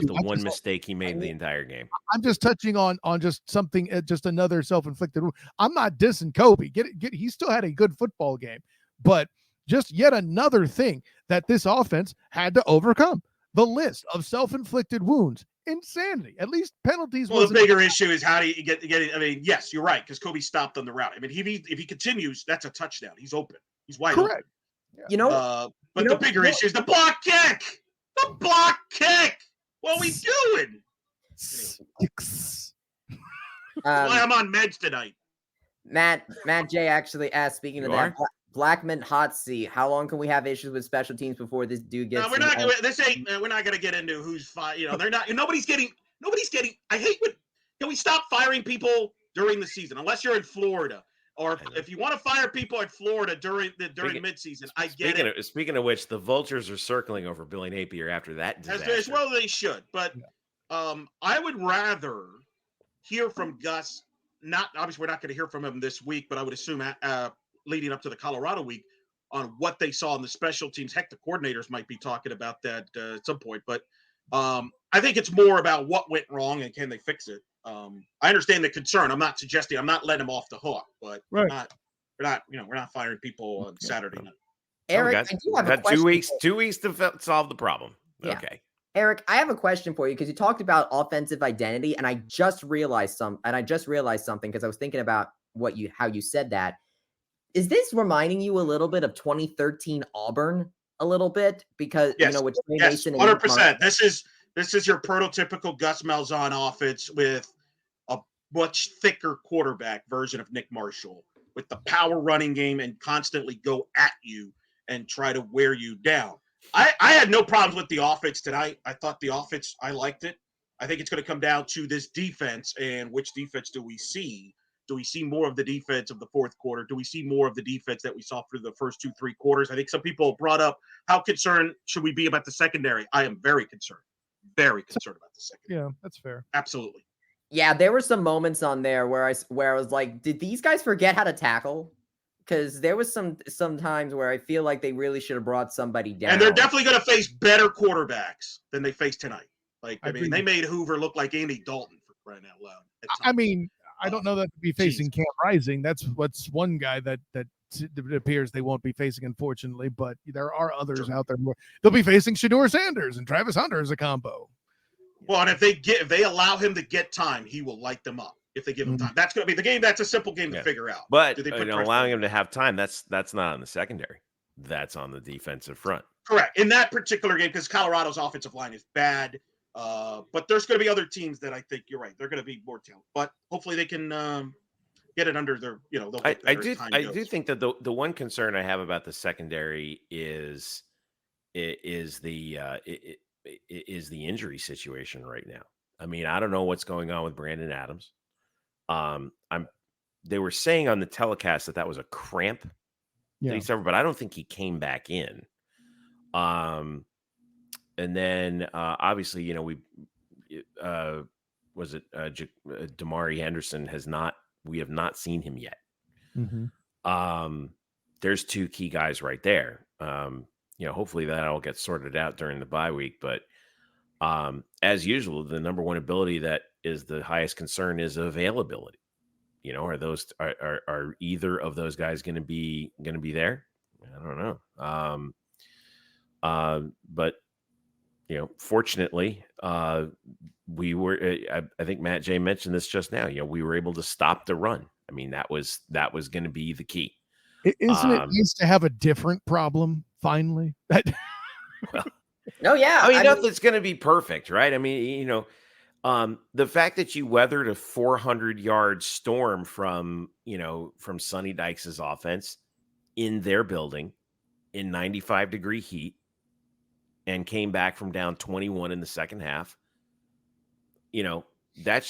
the one mistake he made the entire game. I'm just touching on just something, just another self-inflicted wound. I'm not dissing Kobe. He still had a good football game, but just yet another thing that this offense had to overcome. The list of self-inflicted wounds. Insanity. At least penalties. Well, the bigger issue is how do you get it? I mean, yes, you're right, because Kobe stopped on the route. I mean, if he continues, that's a touchdown. He's open. He's wide open. Yeah. But the bigger issue is the block kick. The block kick. What are we doing? Why I'm on meds tonight. Matt J actually asked, speaking of that, Blackman hot seat. How long can we have issues with special teams before this dude gets? No, we're not going to get into who's fired. They're not. Nobody's getting. I hate when. Can we stop firing people during the season? Unless you're in Florida, or if you want to fire people in Florida during midseason, I get it. Speaking of which, the vultures are circling over Billy Napier after that disaster. As well they should. But I would rather hear from Gus. Obviously, we're not going to hear from him this week, but I would assume leading up to the Colorado week on what they saw in the special teams. Heck, the coordinators might be talking about that at some point. But I think it's more about what went wrong and can they fix it. I understand the concern. I'm not letting him off the hook, but we're not firing people on Saturday night. Eric, I do have a question. 2 weeks to solve the problem. Yeah. Okay. Eric, I have a question for you because you talked about offensive identity, and I just realized something because I was thinking about how you said that. Is this reminding you a little bit of 2013 Auburn a little bit? Because with Trey Mason and 100%. This is your prototypical Gus Malzahn offense with a much thicker quarterback version of Nick Marshall, with the power running game and constantly go at you and try to wear you down. I had no problems with the offense tonight. I thought the offense, I liked it. I think it's going to come down to this defense, and which defense do we see? Do we see more of the defense of the fourth quarter? Do we see more of the defense that we saw through the first 2-3 quarters? I think some people brought up how concerned should we be about the secondary. I am very concerned. Very concerned about the secondary. Yeah, that's fair. Absolutely. Yeah, there were some moments on there where I was like, did these guys forget how to tackle? Because there was some times where I feel like they really should have brought somebody down. And they're definitely going to face better quarterbacks than they faced tonight. They made Hoover look like Andy Dalton, for crying out loud. I mean, I don't know that to be facing Cam Rising. That's what's one guy that it appears they won't be facing, unfortunately. But there are others out there. They'll be facing Shedeur Sanders and Travis Hunter as a combo. Well, and if they allow him to get time, he will light them up. If they give him time, that's going to be the game. That's a simple game to figure out. But allowing him to have time, that's not on the secondary. That's on the defensive front. Correct. In that particular game, because Colorado's offensive line is bad. But there's going to be other teams that I think you're right. They're going to be more talented. But hopefully they can get it under their, I do think that the one concern I have about the secondary is the injury situation right now. I mean, I don't know what's going on with Brandon Adams. They were saying on the telecast that was a cramp, but I don't think he came back in. And then obviously, Damari Henderson we have not seen him yet. Mm-hmm. There's two key guys right there. Hopefully that all gets sorted out during the bye week, but as usual, the number one ability that is the highest concern is availability. Are either of those guys going to be there? I don't know. But fortunately, we were. I think Matt J mentioned this just now. We were able to stop the run. I mean, that was going to be the key. Isn't it nice to have a different problem finally? No, yeah. I mean, nothing's going to be perfect, right? I mean, the fact that you weathered a 400-yard storm from Sonny Dykes' offense in their building in 95-degree heat and came back from down 21 in the second half, that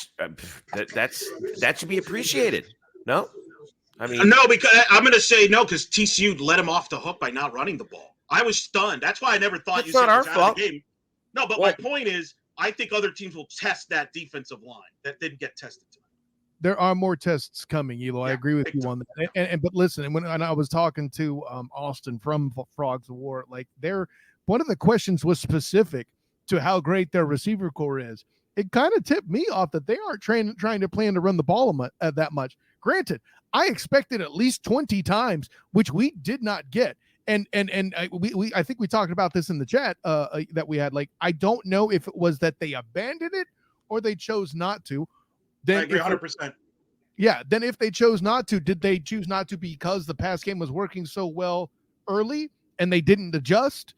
should be appreciated. No? I mean, no, because I'm going to say no, because TCU let him off the hook by not running the ball. I was stunned. That's why I never thought it's not our fault. Game. No, but my point is, I think other teams will test that defensive line that didn't get tested tonight. There are more tests coming, Elo. I agree with you on that. But listen, when I was talking to Austin from Frogs of War, one of the questions was specific to how great their receiver core is. It kind of tipped me off that they aren't trying to plan to run the ball that much. Granted, I expected at least 20 times, which we did not get. And I think we talked about this in the chat that we had. I don't know if it was that they abandoned it or they chose not to. Then I agree 100%. Yeah. Then if they chose not to, did they choose not to because the pass game was working so well early and they didn't adjust?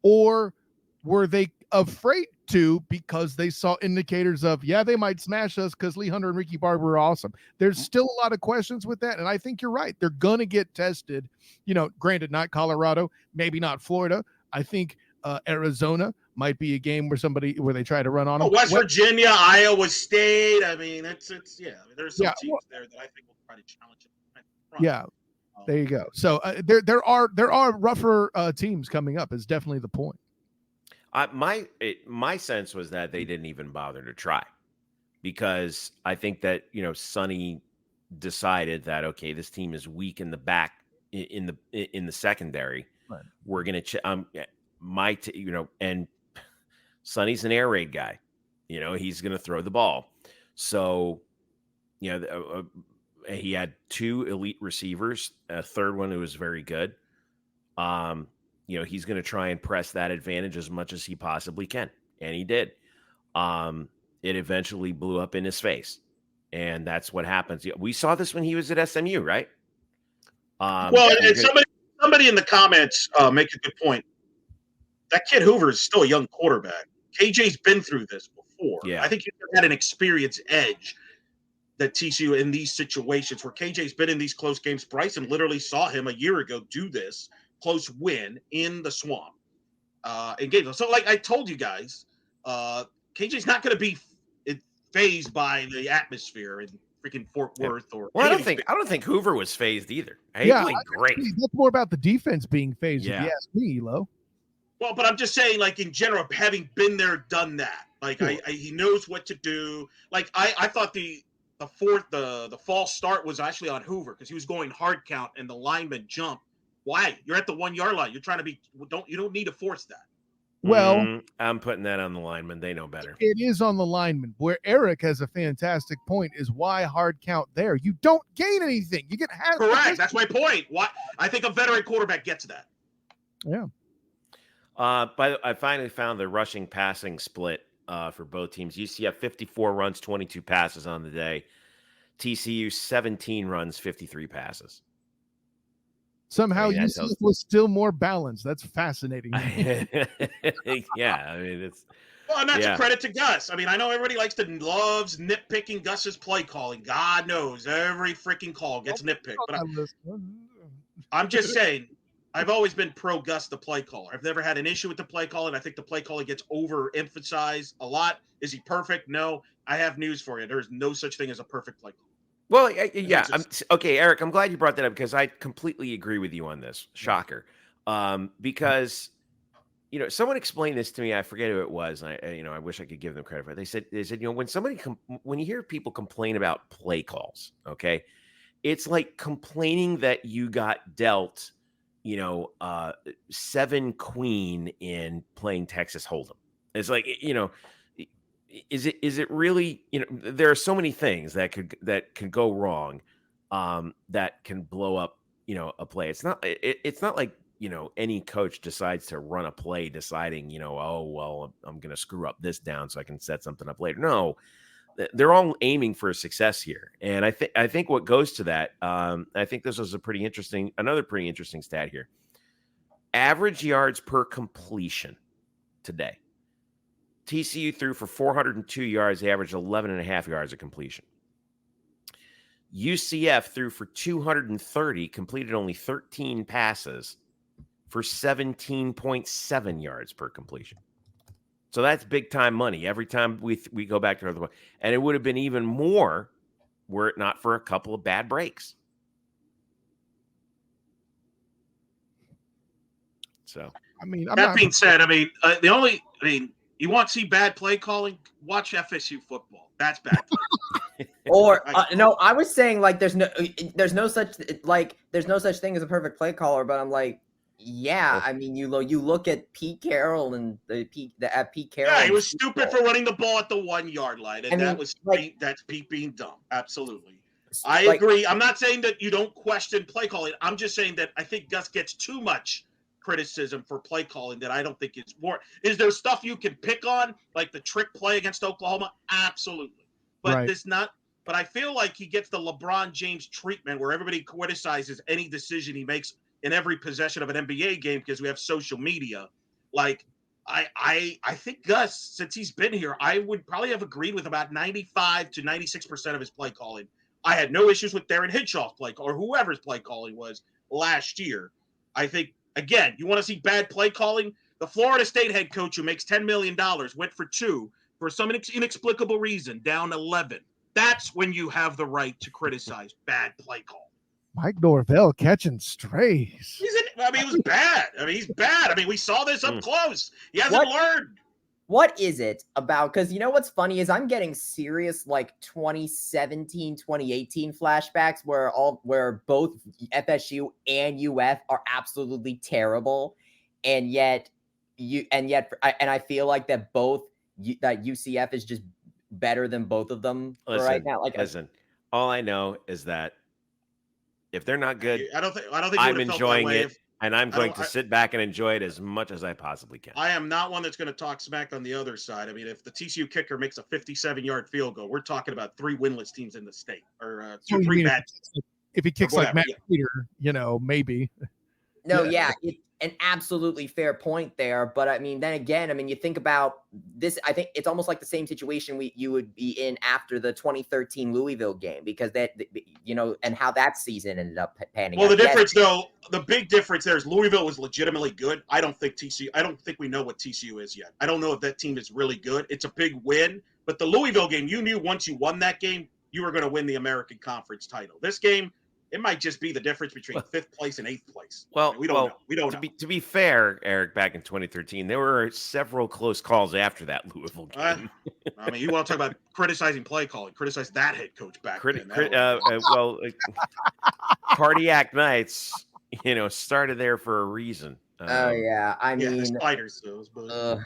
Or were they afraid to because they saw indicators of, they might smash us because Lee Hunter and Ricky Barber are awesome? There's still a lot of questions with that. And I think you're right. They're going to get tested, granted, not Colorado, maybe not Florida. I think Arizona might be a game where they try to run on them. West Virginia, Iowa State. I mean, there's some teams there that I think will try to challenge it. Yeah. There you go. So there are rougher teams coming up is definitely the point. My sense was that they didn't even bother to try because I think that, Sonny decided that, okay, this team is weak in the back in the secondary. Right. We're going to, and Sonny's an air raid guy, he's going to throw the ball. So, he had two elite receivers, a third one who was very good. He's going to try and press that advantage as much as he possibly can. And he did. It eventually blew up in his face. And that's what happens. We saw this when he was at SMU, right? And somebody in the comments make a good point. That kid Hoover is still a young quarterback. KJ's been through this before. Yeah. I think he had an experience edge that TCU in these situations where KJ's been in these close games. Bryson literally saw him a year ago do this close win in the swamp in Gainesville. So I told you guys, KJ's not going to be phased by the atmosphere in freaking Fort Worth I don't think Hoover was phased either. He played great. That's more about the defense being phased, if you ask me, Elo. Well, but I'm just saying, in general, having been there, done that, he knows what to do. I thought the false start was actually on Hoover because he was going hard count and the lineman jumped. Why? You're at the 1 yard line. You're trying to you don't need to force that. Well, I'm putting that on the lineman. They know better. It is on the lineman. Where Eric has a fantastic point is why hard count there. You don't gain anything. You get half. Correct. That's my point. Why? I think a veteran quarterback gets that. Yeah. But I finally found the rushing passing split for both teams. UCF 54 runs, 22 passes on the day. TCU 17 runs, 53 passes. Somehow UCF was still more balanced. That's fascinating. Yeah, I mean it's. Well, and that's a credit to Gus. I mean, I know everybody loves nitpicking Gus's play calling. God knows every freaking call gets nitpicked. But I'm just saying, I've always been pro Gus the play caller. I've never had an issue with the play calling. I think the play calling gets overemphasized a lot. Is he perfect? No. I have news for you. There's no such thing as a perfect play caller. Well, yeah. Okay, Eric, I'm glad you brought that up because I completely agree with you on this. Shocker. Because, someone explained this to me. I forget who it was. I wish I could give them credit for it. They said, when you hear people complain about play calls, okay, it's like complaining that you got dealt, 7 queen in playing Texas Hold'em. It's like, is it really, there are so many things that can go wrong, that can blow up, a play. It's not like, any coach decides to run a play deciding, oh, well, I'm going to screw up this down so I can set something up later. No, they're all aiming for success here. And I think what goes to that, I think this was another pretty interesting stat here. Average yards per completion today. TCU threw for 402 yards. They averaged 11.5 yards of completion. UCF threw for 230, completed only 13 passes for 17.7 yards per completion. So that's big time money every time we go back to another one. And it would have been even more were it not for a couple of bad breaks. So, that being said, you want to see bad play calling? Watch FSU football. That's bad play. Or no, I was saying like there's no such thing as a perfect play caller, but I'm like, yeah, I mean you look at Pete Carroll and Pete Carroll. Yeah, he was stupid for running the ball at the 1 yard line, and that's Pete being dumb. Absolutely, I agree. I'm not saying that you don't question play calling. I'm just saying that I think Gus gets too much criticism for play calling that I don't think it's more. Is there stuff you can pick on, like the trick play against Oklahoma? Absolutely. But but I feel like he gets the LeBron James treatment where everybody criticizes any decision he makes in every possession of an NBA game because we have social media. Like I think Gus, since he's been here, I would probably have agreed with about 95 to 96% of his play calling. I had no issues with Darren Hitchcock's play call or whoever's play calling was last year. I think, again, you want to see bad play calling? The Florida State head coach who makes $10 million went for 2 for some inexplicable reason, down 11. That's when you have the right to criticize bad play call. Mike Norvell catching strays. He was bad. He's bad. We saw this up close. He hasn't learned. What is it about? Because what's funny is I'm getting serious 2017, 2018 flashbacks where both FSU and UF are absolutely terrible, and I feel like that UCF is just better than both of them right now. Listen, all I know is that if they're not good, I don't think I'm enjoying it. And I'm going to sit back and enjoy it as much as I possibly can. I am not one that's going to talk smack on the other side. If the TCU kicker makes a 57-yard field goal, we're talking about 3 winless teams in the state, or 3 bad. If he kicks like Matt Peter, maybe. No, it's an absolutely fair point there. But then again, you think about this. I think it's almost like the same situation you would be in after the 2013 Louisville game, because and how that season ended up panning out. Well, the big difference there is Louisville was legitimately good. I don't think we know what TCU is yet. I don't know if that team is really good. It's a big win, but the Louisville game, you knew once you won that game, you were going to win the American Conference title. This game, it might just be the difference between 5th place and 8th place. Well, we don't know. We don't know. To be fair, Eric, back in 2013, there were several close calls after that Louisville game. You want to talk about criticizing play calling? Criticize that head coach back then. Cardiac Knights, started there for a reason. The spiders. But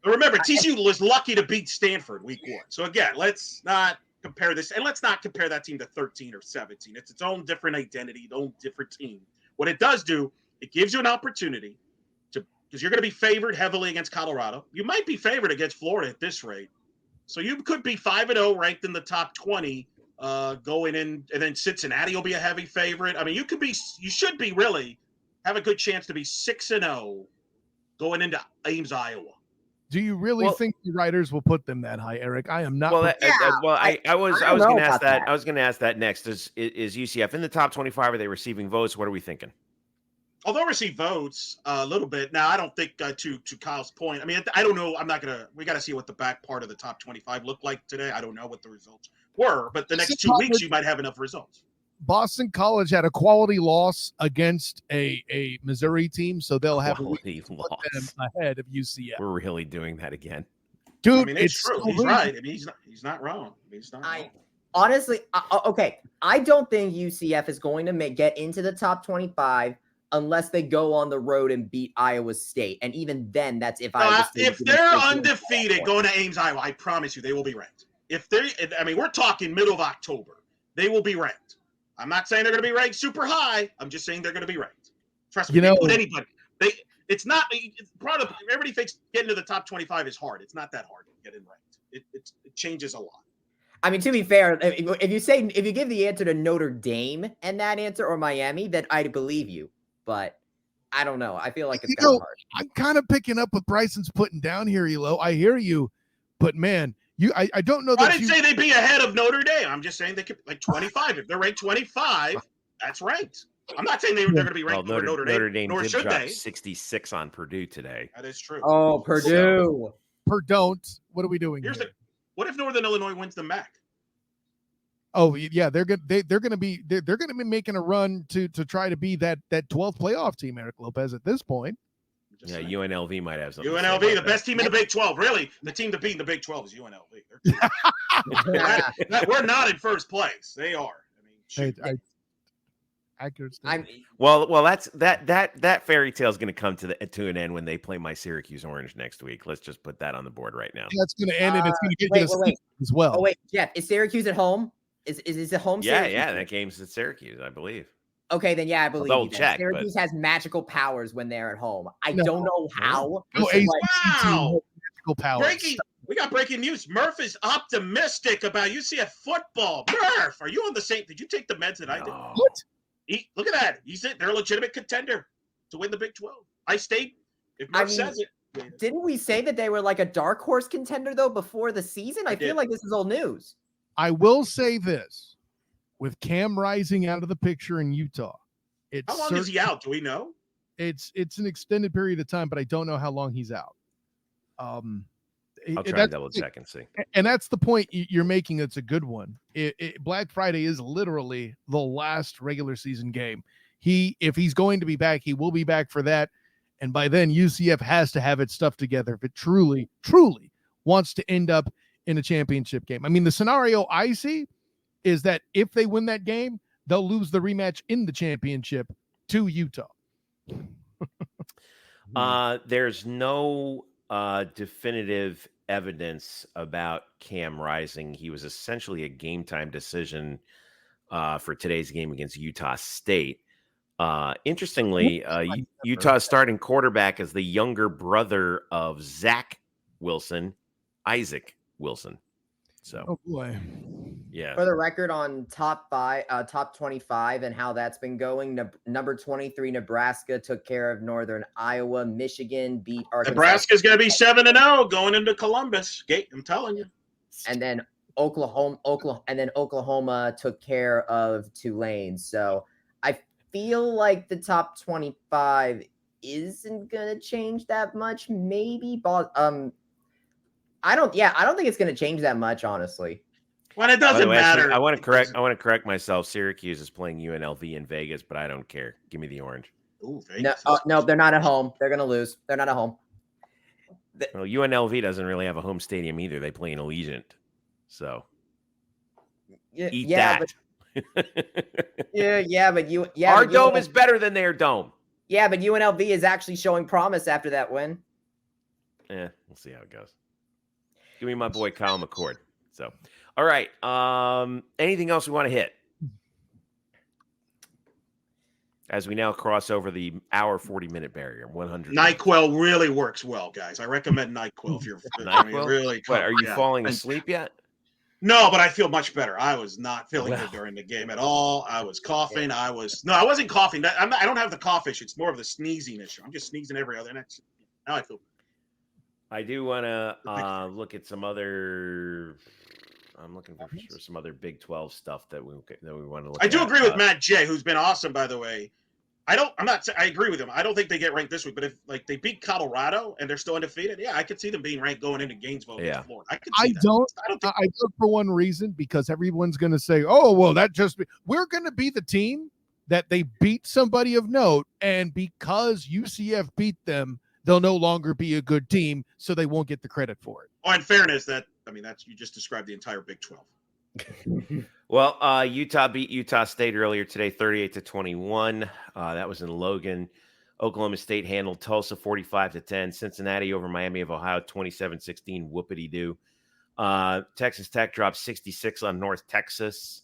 remember, TCU was lucky to beat Stanford week 1. So again, let's not compare this, and let's not compare that team to 13 or 17. It's its own different identity, its own different team. What it does do, it gives you an opportunity to because you're going to be favored heavily against Colorado. You might be favored against Florida at this rate. So you could be 5-0, ranked in the top 20, going in, and then Cincinnati will be a heavy favorite. I mean, you should be really have a good chance to be 6-0 going into Ames, Iowa. Do you really think the writers will put them that high, Eric? I am not. Well, I was going to ask that. I was going to ask that next. Is UCF in the top 25? Are they receiving votes? What are we thinking? Oh, they'll receive votes a little bit. Now, I don't think to Kyle's point. I mean, I don't know. We got to see what the back part of the top 25 looked like today. I don't know what the results were, but the next 2 weeks you might have enough results. Boston College had a quality loss against a Missouri team, so they'll have quality them loss ahead of UCF. We're really doing that again, dude. I mean, it's true. He's right. I mean, he's not wrong. He's not wrong. Honestly, okay. I don't think UCF is going to get into the top 25 unless they go on the road and beat Iowa State, and even then, that's if they're undefeated going to Ames, Iowa. I promise you, they will be ranked. We're talking middle of October. They will be ranked. I'm not saying they're going to be ranked super high. I'm just saying they're going to be ranked. Trust me, they put anybody. It's not. Everybody thinks getting to the top 25 is hard. It's not that hard to get in ranked. It changes a lot. I mean, to be fair, if you give the answer to Notre Dame and that answer or Miami, then I'd believe you. But I don't know. I feel like it's kind of hard. I'm kind of picking up what Bryson's putting down here, Elo. I hear you, but man. I don't know that I didn't say they'd be ahead of Notre Dame. I'm just saying they could 25. If they're ranked 25, that's ranked. I'm not saying they're going to be ranked over Notre Dame. Notre Dame nor did should drop they. 66 on Purdue today. That is true. Oh, Purdue. Don't. What are we doing here? What if Northern Illinois wins the MAC? Oh yeah, they're going to be making a run to try to be that 12th playoff team, Eric Lopez, at this point. Yeah, UNLV might have something. UNLV, the best team in the Big 12. Really, the team to beat in the Big 12 is UNLV. We're not in first place. They are. Accurate. Well, that's that fairy tale is going to come to an end when they play my Syracuse Orange next week. Let's just put that on the board right now. That's going to end, and it's going to get you as well. Oh wait, Jeff, is Syracuse at home? Is it home? Yeah, that game's at Syracuse, I believe. Okay, then I believe you. Syracuse has magical powers when they're at home. I don't know how. Wow! Magical powers. We got breaking news. Murph is optimistic about UCF football. Murph, are you on the same? Did you take the meds that I did? What? Look at that. They're a legitimate contender to win the Big 12. I stayed. If Murph says it. Didn't we say that they were like a dark horse contender though before the season? I feel like this is old news. I will say this. With Cam Rising out of the picture in Utah, how long is he out? Do we know? It's an extended period of time, but I don't know how long he's out. I'll try and double check and see. And that's the point you're making. It's a good one. Black Friday is literally the last regular season game. If he's going to be back, he will be back for that. And by then, UCF has to have its stuff together if it truly, truly wants to end up in a championship game. I mean, the scenario I see is that if they win that game, they'll lose the rematch in the championship to Utah. There's no definitive evidence about Cam Rising. He was essentially a game time decision for today's game against Utah State. Interestingly, Utah's starting quarterback is the younger brother of Zach Wilson, Isaac Wilson. So, oh boy, yeah. For the record, on top 25 and how that's been going, number 23 Nebraska took care of Northern Iowa. Michigan beat Arkansas. Nebraska's going to be 7-0 going into Columbus. I'm telling you. And then Oklahoma took care of Tulane. So I feel like the top 25 isn't going to change that much. Maybe, but I don't think it's going to change that much, honestly. Well, it doesn't matter. Actually, I want to correct myself. Syracuse is playing UNLV in Vegas, but I don't care. Give me the orange. Ooh, Vegas. No, they're not at home. They're going to lose. They're not at home. Well, UNLV doesn't really have a home stadium either. They play in Allegiant. So eat that. But our dome is better than their dome. Yeah, but UNLV is actually showing promise after that win. Yeah, we'll see how it goes. Give me my boy Kyle McCord. So, all right. Anything else we want to hit? as we now cross over the hour 40-minute barrier. 100. NyQuil really works well, guys. I recommend NyQuil if you're NyQuil? really. What, are you yeah. falling asleep yet? No, but I feel much better. I was not feeling good during the game at all. I was coughing. I wasn't coughing. I don't have the cough issue. It's more of the sneezing issue. I'm just sneezing every other next. Now I feel. I do want to look at some other. I'm looking for some other Big 12 stuff that we want to look at. I do agree with Matt J, who's been awesome, by the way. I agree with him. I don't think they get ranked this week, but if they beat Colorado and they're still undefeated, yeah, I could see them being ranked going into Gainesville against Florida. I don't for one reason, because everyone's going to say, "Oh, well, we're going to be the team that they beat somebody of note, and because UCF beat them, they'll no longer be a good team, so they won't get the credit for it." Oh, in fairness, you just described the entire Big 12. Well, Utah beat Utah State earlier today, 38-21. That was in Logan. Oklahoma State handled Tulsa 45-10. Cincinnati over Miami of Ohio 27-16. Whoopity-doo. Texas Tech dropped 66 on North Texas.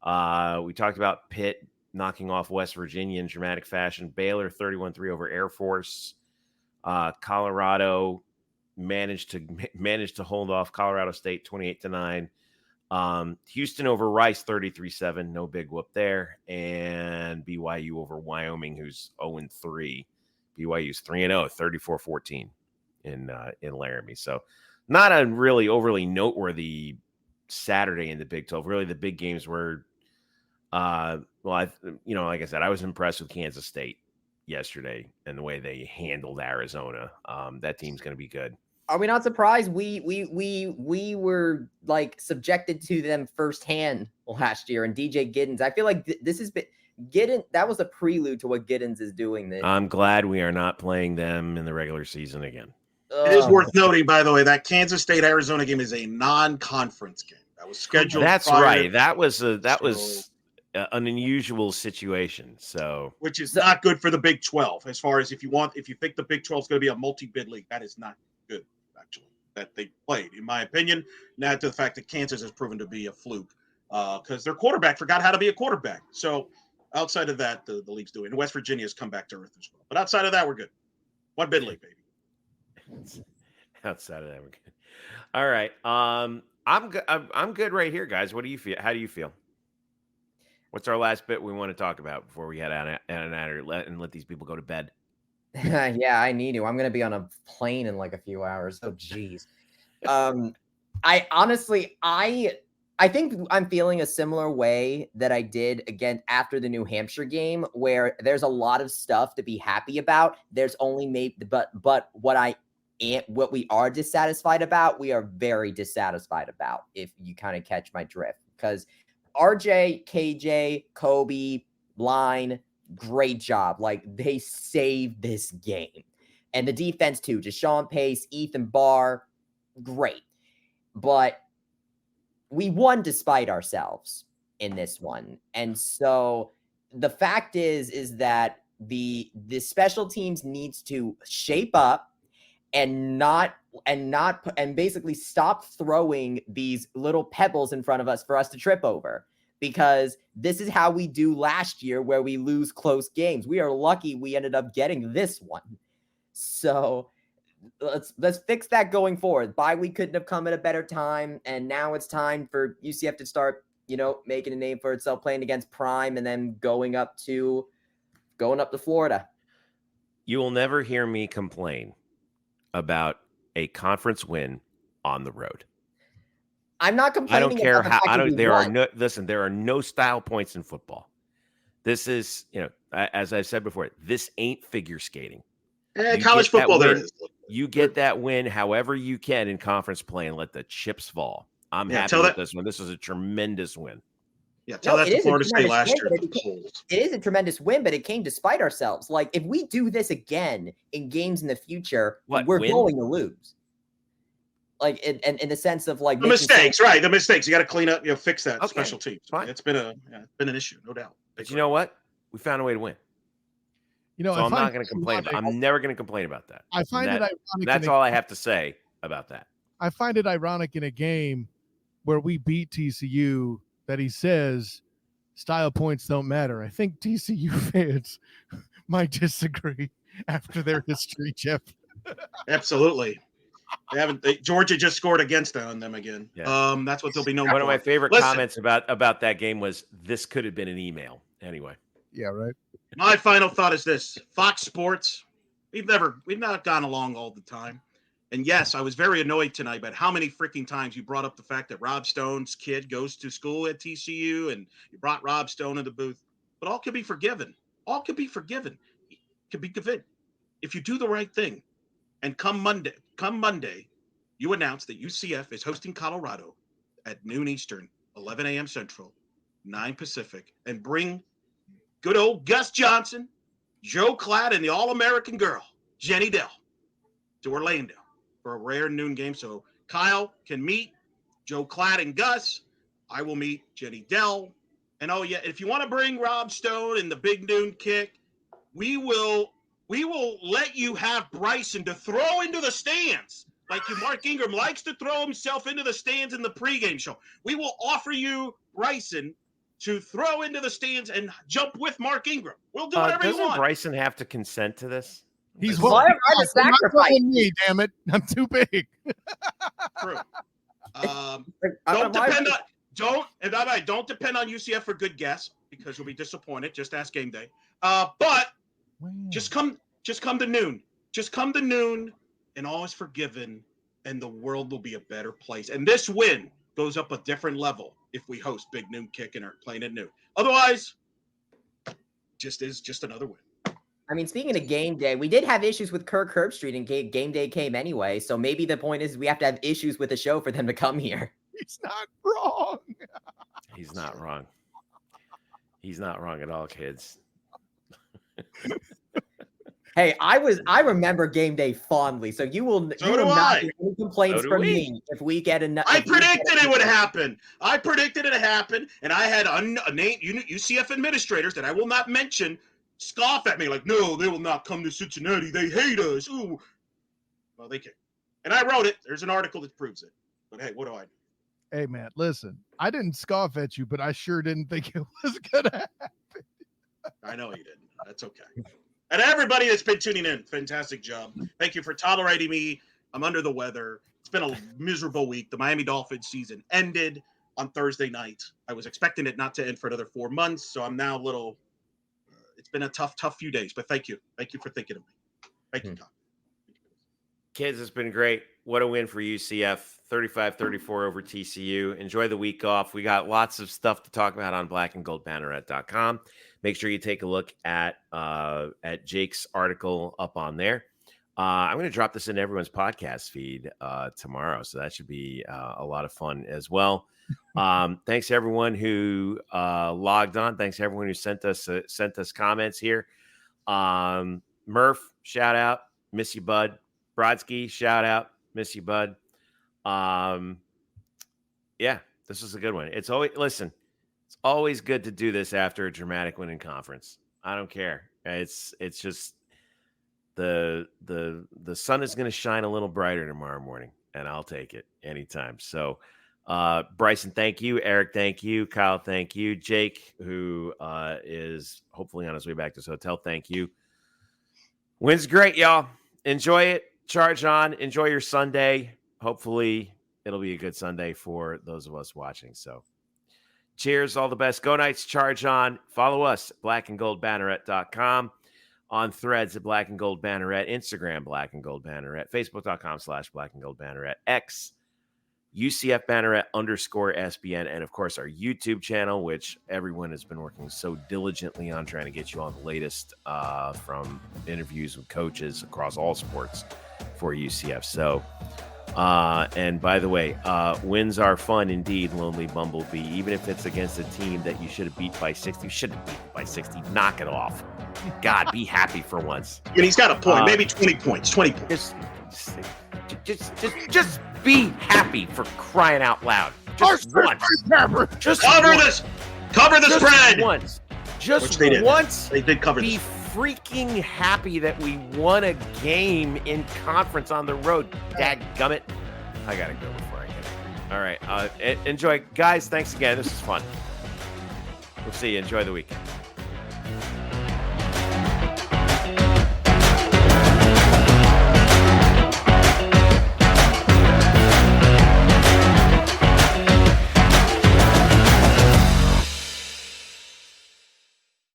We talked about Pitt knocking off West Virginia in dramatic fashion. Baylor 31-3 over Air Force. Colorado managed to hold off Colorado State 28-9. Houston over Rice 33-7, no big whoop there, and BYU over Wyoming, who's 0-3. BYU's 3-0, 34-14 in Laramie. So not a really overly noteworthy Saturday in the Big 12. Really, the big games were, like I said, I was impressed with Kansas State yesterday and the way they handled Arizona. That team's going to be good. Are we not surprised? We were like subjected to them firsthand last year, and DJ Giddens. I feel like this has been Giddens. That was a prelude to what Giddens is doing. I'm glad we are not playing them in the regular season again. It is worth noting, by the way, that Kansas State Arizona game is a non-conference game that was scheduled. That's right. That was an unusual situation. So, which is not good for the Big 12. As far as if you think the Big 12 is going to be a multi-bid league, that is not good. Actually, that they played, in my opinion. Now to the fact that Kansas has proven to be a fluke because their quarterback forgot how to be a quarterback. So outside of that, the league's doing. And West Virginia has come back to earth as well. But outside of that, we're good. One bid league, baby. Outside of that, we're good. All right. I'm good right here, guys. What do you feel? How do you feel? What's our last bit we want to talk about before we head out and let these people go to bed? Yeah, I need to. I'm going to be on a plane in like a few hours. Oh, geez. I honestly, I think I'm feeling a similar way that I did again after the New Hampshire game, where there's a lot of stuff to be happy about. There's only but what we are dissatisfied about, we are very dissatisfied about, if you kind of catch my drift. Because RJ, KJ, Kobe, Line, great job. Like, they saved this game. And the defense too. Deshaun Pace, Ethan Barr, great. But we won despite ourselves in this one. And so the fact is that the special teams needs to shape up and basically stop throwing these little pebbles in front of us for us to trip over. Because this is how we do last year, where we lose close games. We are lucky we ended up getting this one. So let's fix that going forward. Bye week couldn't have come at a better time, and now it's time for UCF to start, making a name for itself, playing against Prime, and then going up to Florida. You will never hear me complain about a conference win on the road. I'm not complaining. I don't care how. There are no style points in football. This is, as I've said before, this ain't figure skating. College football, you get that win however you can in conference play and let the chips fall. I'm happy with this one. This is a tremendous win. Yeah, tell that to Florida State last year. It is a tremendous win, but it came despite ourselves. Like, if we do this again in games in the future, we're going to lose. Like, in the sense of like the mistakes, right? The mistakes you got to clean up, fix that. Special teams. Fine. It's been an issue, no doubt. But you know what? We found a way to win. So I'm not going to complain. I'm never going to complain about that. I find it ironic. That's all I have to say about that. I find it ironic in a game where we beat TCU that he says style points don't matter. I think TCU fans might disagree after their history, Jeff. Absolutely. Georgia just scored against them again. Yeah. That's what they'll be known for. One of my favorite comments about that game was, this could have been an email. Anyway. Yeah, right. My final thought is this: Fox Sports, we've not gone along all the time. And yes, I was very annoyed tonight about how many freaking times you brought up the fact that Rob Stone's kid goes to school at TCU and you brought Rob Stone in the booth. But all can be forgiven. All can be forgiven. It can be given if you do the right thing. And come Monday, you announce that UCF is hosting Colorado at noon Eastern, 11 a.m. Central, 9 Pacific, and bring good old Gus Johnson, Joe Klatt, and the All-American girl, Jenny Dell, to Orlando for a rare noon game. So Kyle can meet Joe Klatt and Gus. I will meet Jenny Dell. And oh yeah, if you want to bring Rob Stone and the big noon kick, we will let you have Bryson to throw into the stands. Like Mark Ingram likes to throw himself into the stands in the pregame show. We will offer you Bryson to throw into the stands and jump with Mark Ingram. We'll do whatever you want. Doesn't Bryson have to consent to this? He's I'm a sacrifice. Me, damn it. I'm too big. True. Don't depend on UCF for good guess, because you'll be disappointed. Just ask game day. But just come to noon. Just come to noon, and all is forgiven, and the world will be a better place. And this win goes up a different level if we host Big Noon Kick and are playing at noon. Otherwise, just another win. I mean, speaking of game day, we did have issues with Kirk Herbstreit, and game day came anyway. So maybe the point is we have to have issues with the show for them to come here. He's not wrong. He's not wrong. He's not wrong at all, kids. Hey, I remember game day fondly, so you will not get any complaints from me if we get enough. I predicted it would happen. I predicted it happened, and I had unnamed UCF administrators that I will not mention scoff at me like, no, they will not come to Cincinnati. They hate us. Ooh. Well, they can. And I wrote it. There's an article that proves it. But hey, what do I do? Hey, man, listen, I didn't scoff at you, but I sure didn't think it was going to happen. I know you didn't. That's okay. And everybody that's been tuning in, fantastic job. Thank you for tolerating me. I'm under the weather. It's been a miserable week. The Miami Dolphins season ended on Thursday night. I was expecting it not to end for another 4 months, so I'm now a little it's been a tough few days, but thank you. Thank you for thinking of me. Thank you, Tom. Kids, it's been great. What a win for UCF, 35-34 over TCU. Enjoy the week off. We got lots of stuff to talk about on blackandgoldbanneret.com. Make sure you take a look at Jake's article up on there. I'm going to drop this in everyone's podcast feed tomorrow, so that should be a lot of fun as well. Thanks to everyone who logged on. Thanks to everyone who sent us comments here. Murph, shout out, miss you, bud. Brodsky, shout out, miss you, bud. Yeah, this was a good one. It's always good to do this after a dramatic win in conference. I don't care. It's just the sun is going to shine a little brighter tomorrow morning, and I'll take it anytime. So, Bryson, thank you. Eric, thank you. Kyle, thank you. Jake, who is hopefully on his way back to his hotel, thank you. Win's great, y'all. Enjoy it. Charge on. Enjoy your Sunday. Hopefully, it'll be a good Sunday for those of us watching. So, cheers. All the best. Go Knights. Charge on. Follow us at blackandgoldbanneret.com. On Threads at Black and Gold Banneret, Instagram Black and Gold Banneret, Facebook.com/Black and Gold Banneret, X UCF Banneret _SBN, and of course our YouTube channel, which everyone has been working so diligently on trying to get you on the latest from interviews with coaches across all sports for UCF. So, and by the way, wins are fun indeed, Lonely Bumblebee. Even if it's against a team that you should have beat by 60, you shouldn't have beat by 60. Knock it off. God, be happy for once. And he's got a point, maybe 20 points. 20 points. Just be happy, for crying out loud. Just once. Just cover this. Cover the spread. Once. Just they once. They did cover this. Be freaking happy that we won a game in conference on the road. Dadgummit. I gotta go before I get it. All right. Enjoy, guys. Thanks again. This is fun. We'll see you. Enjoy the weekend.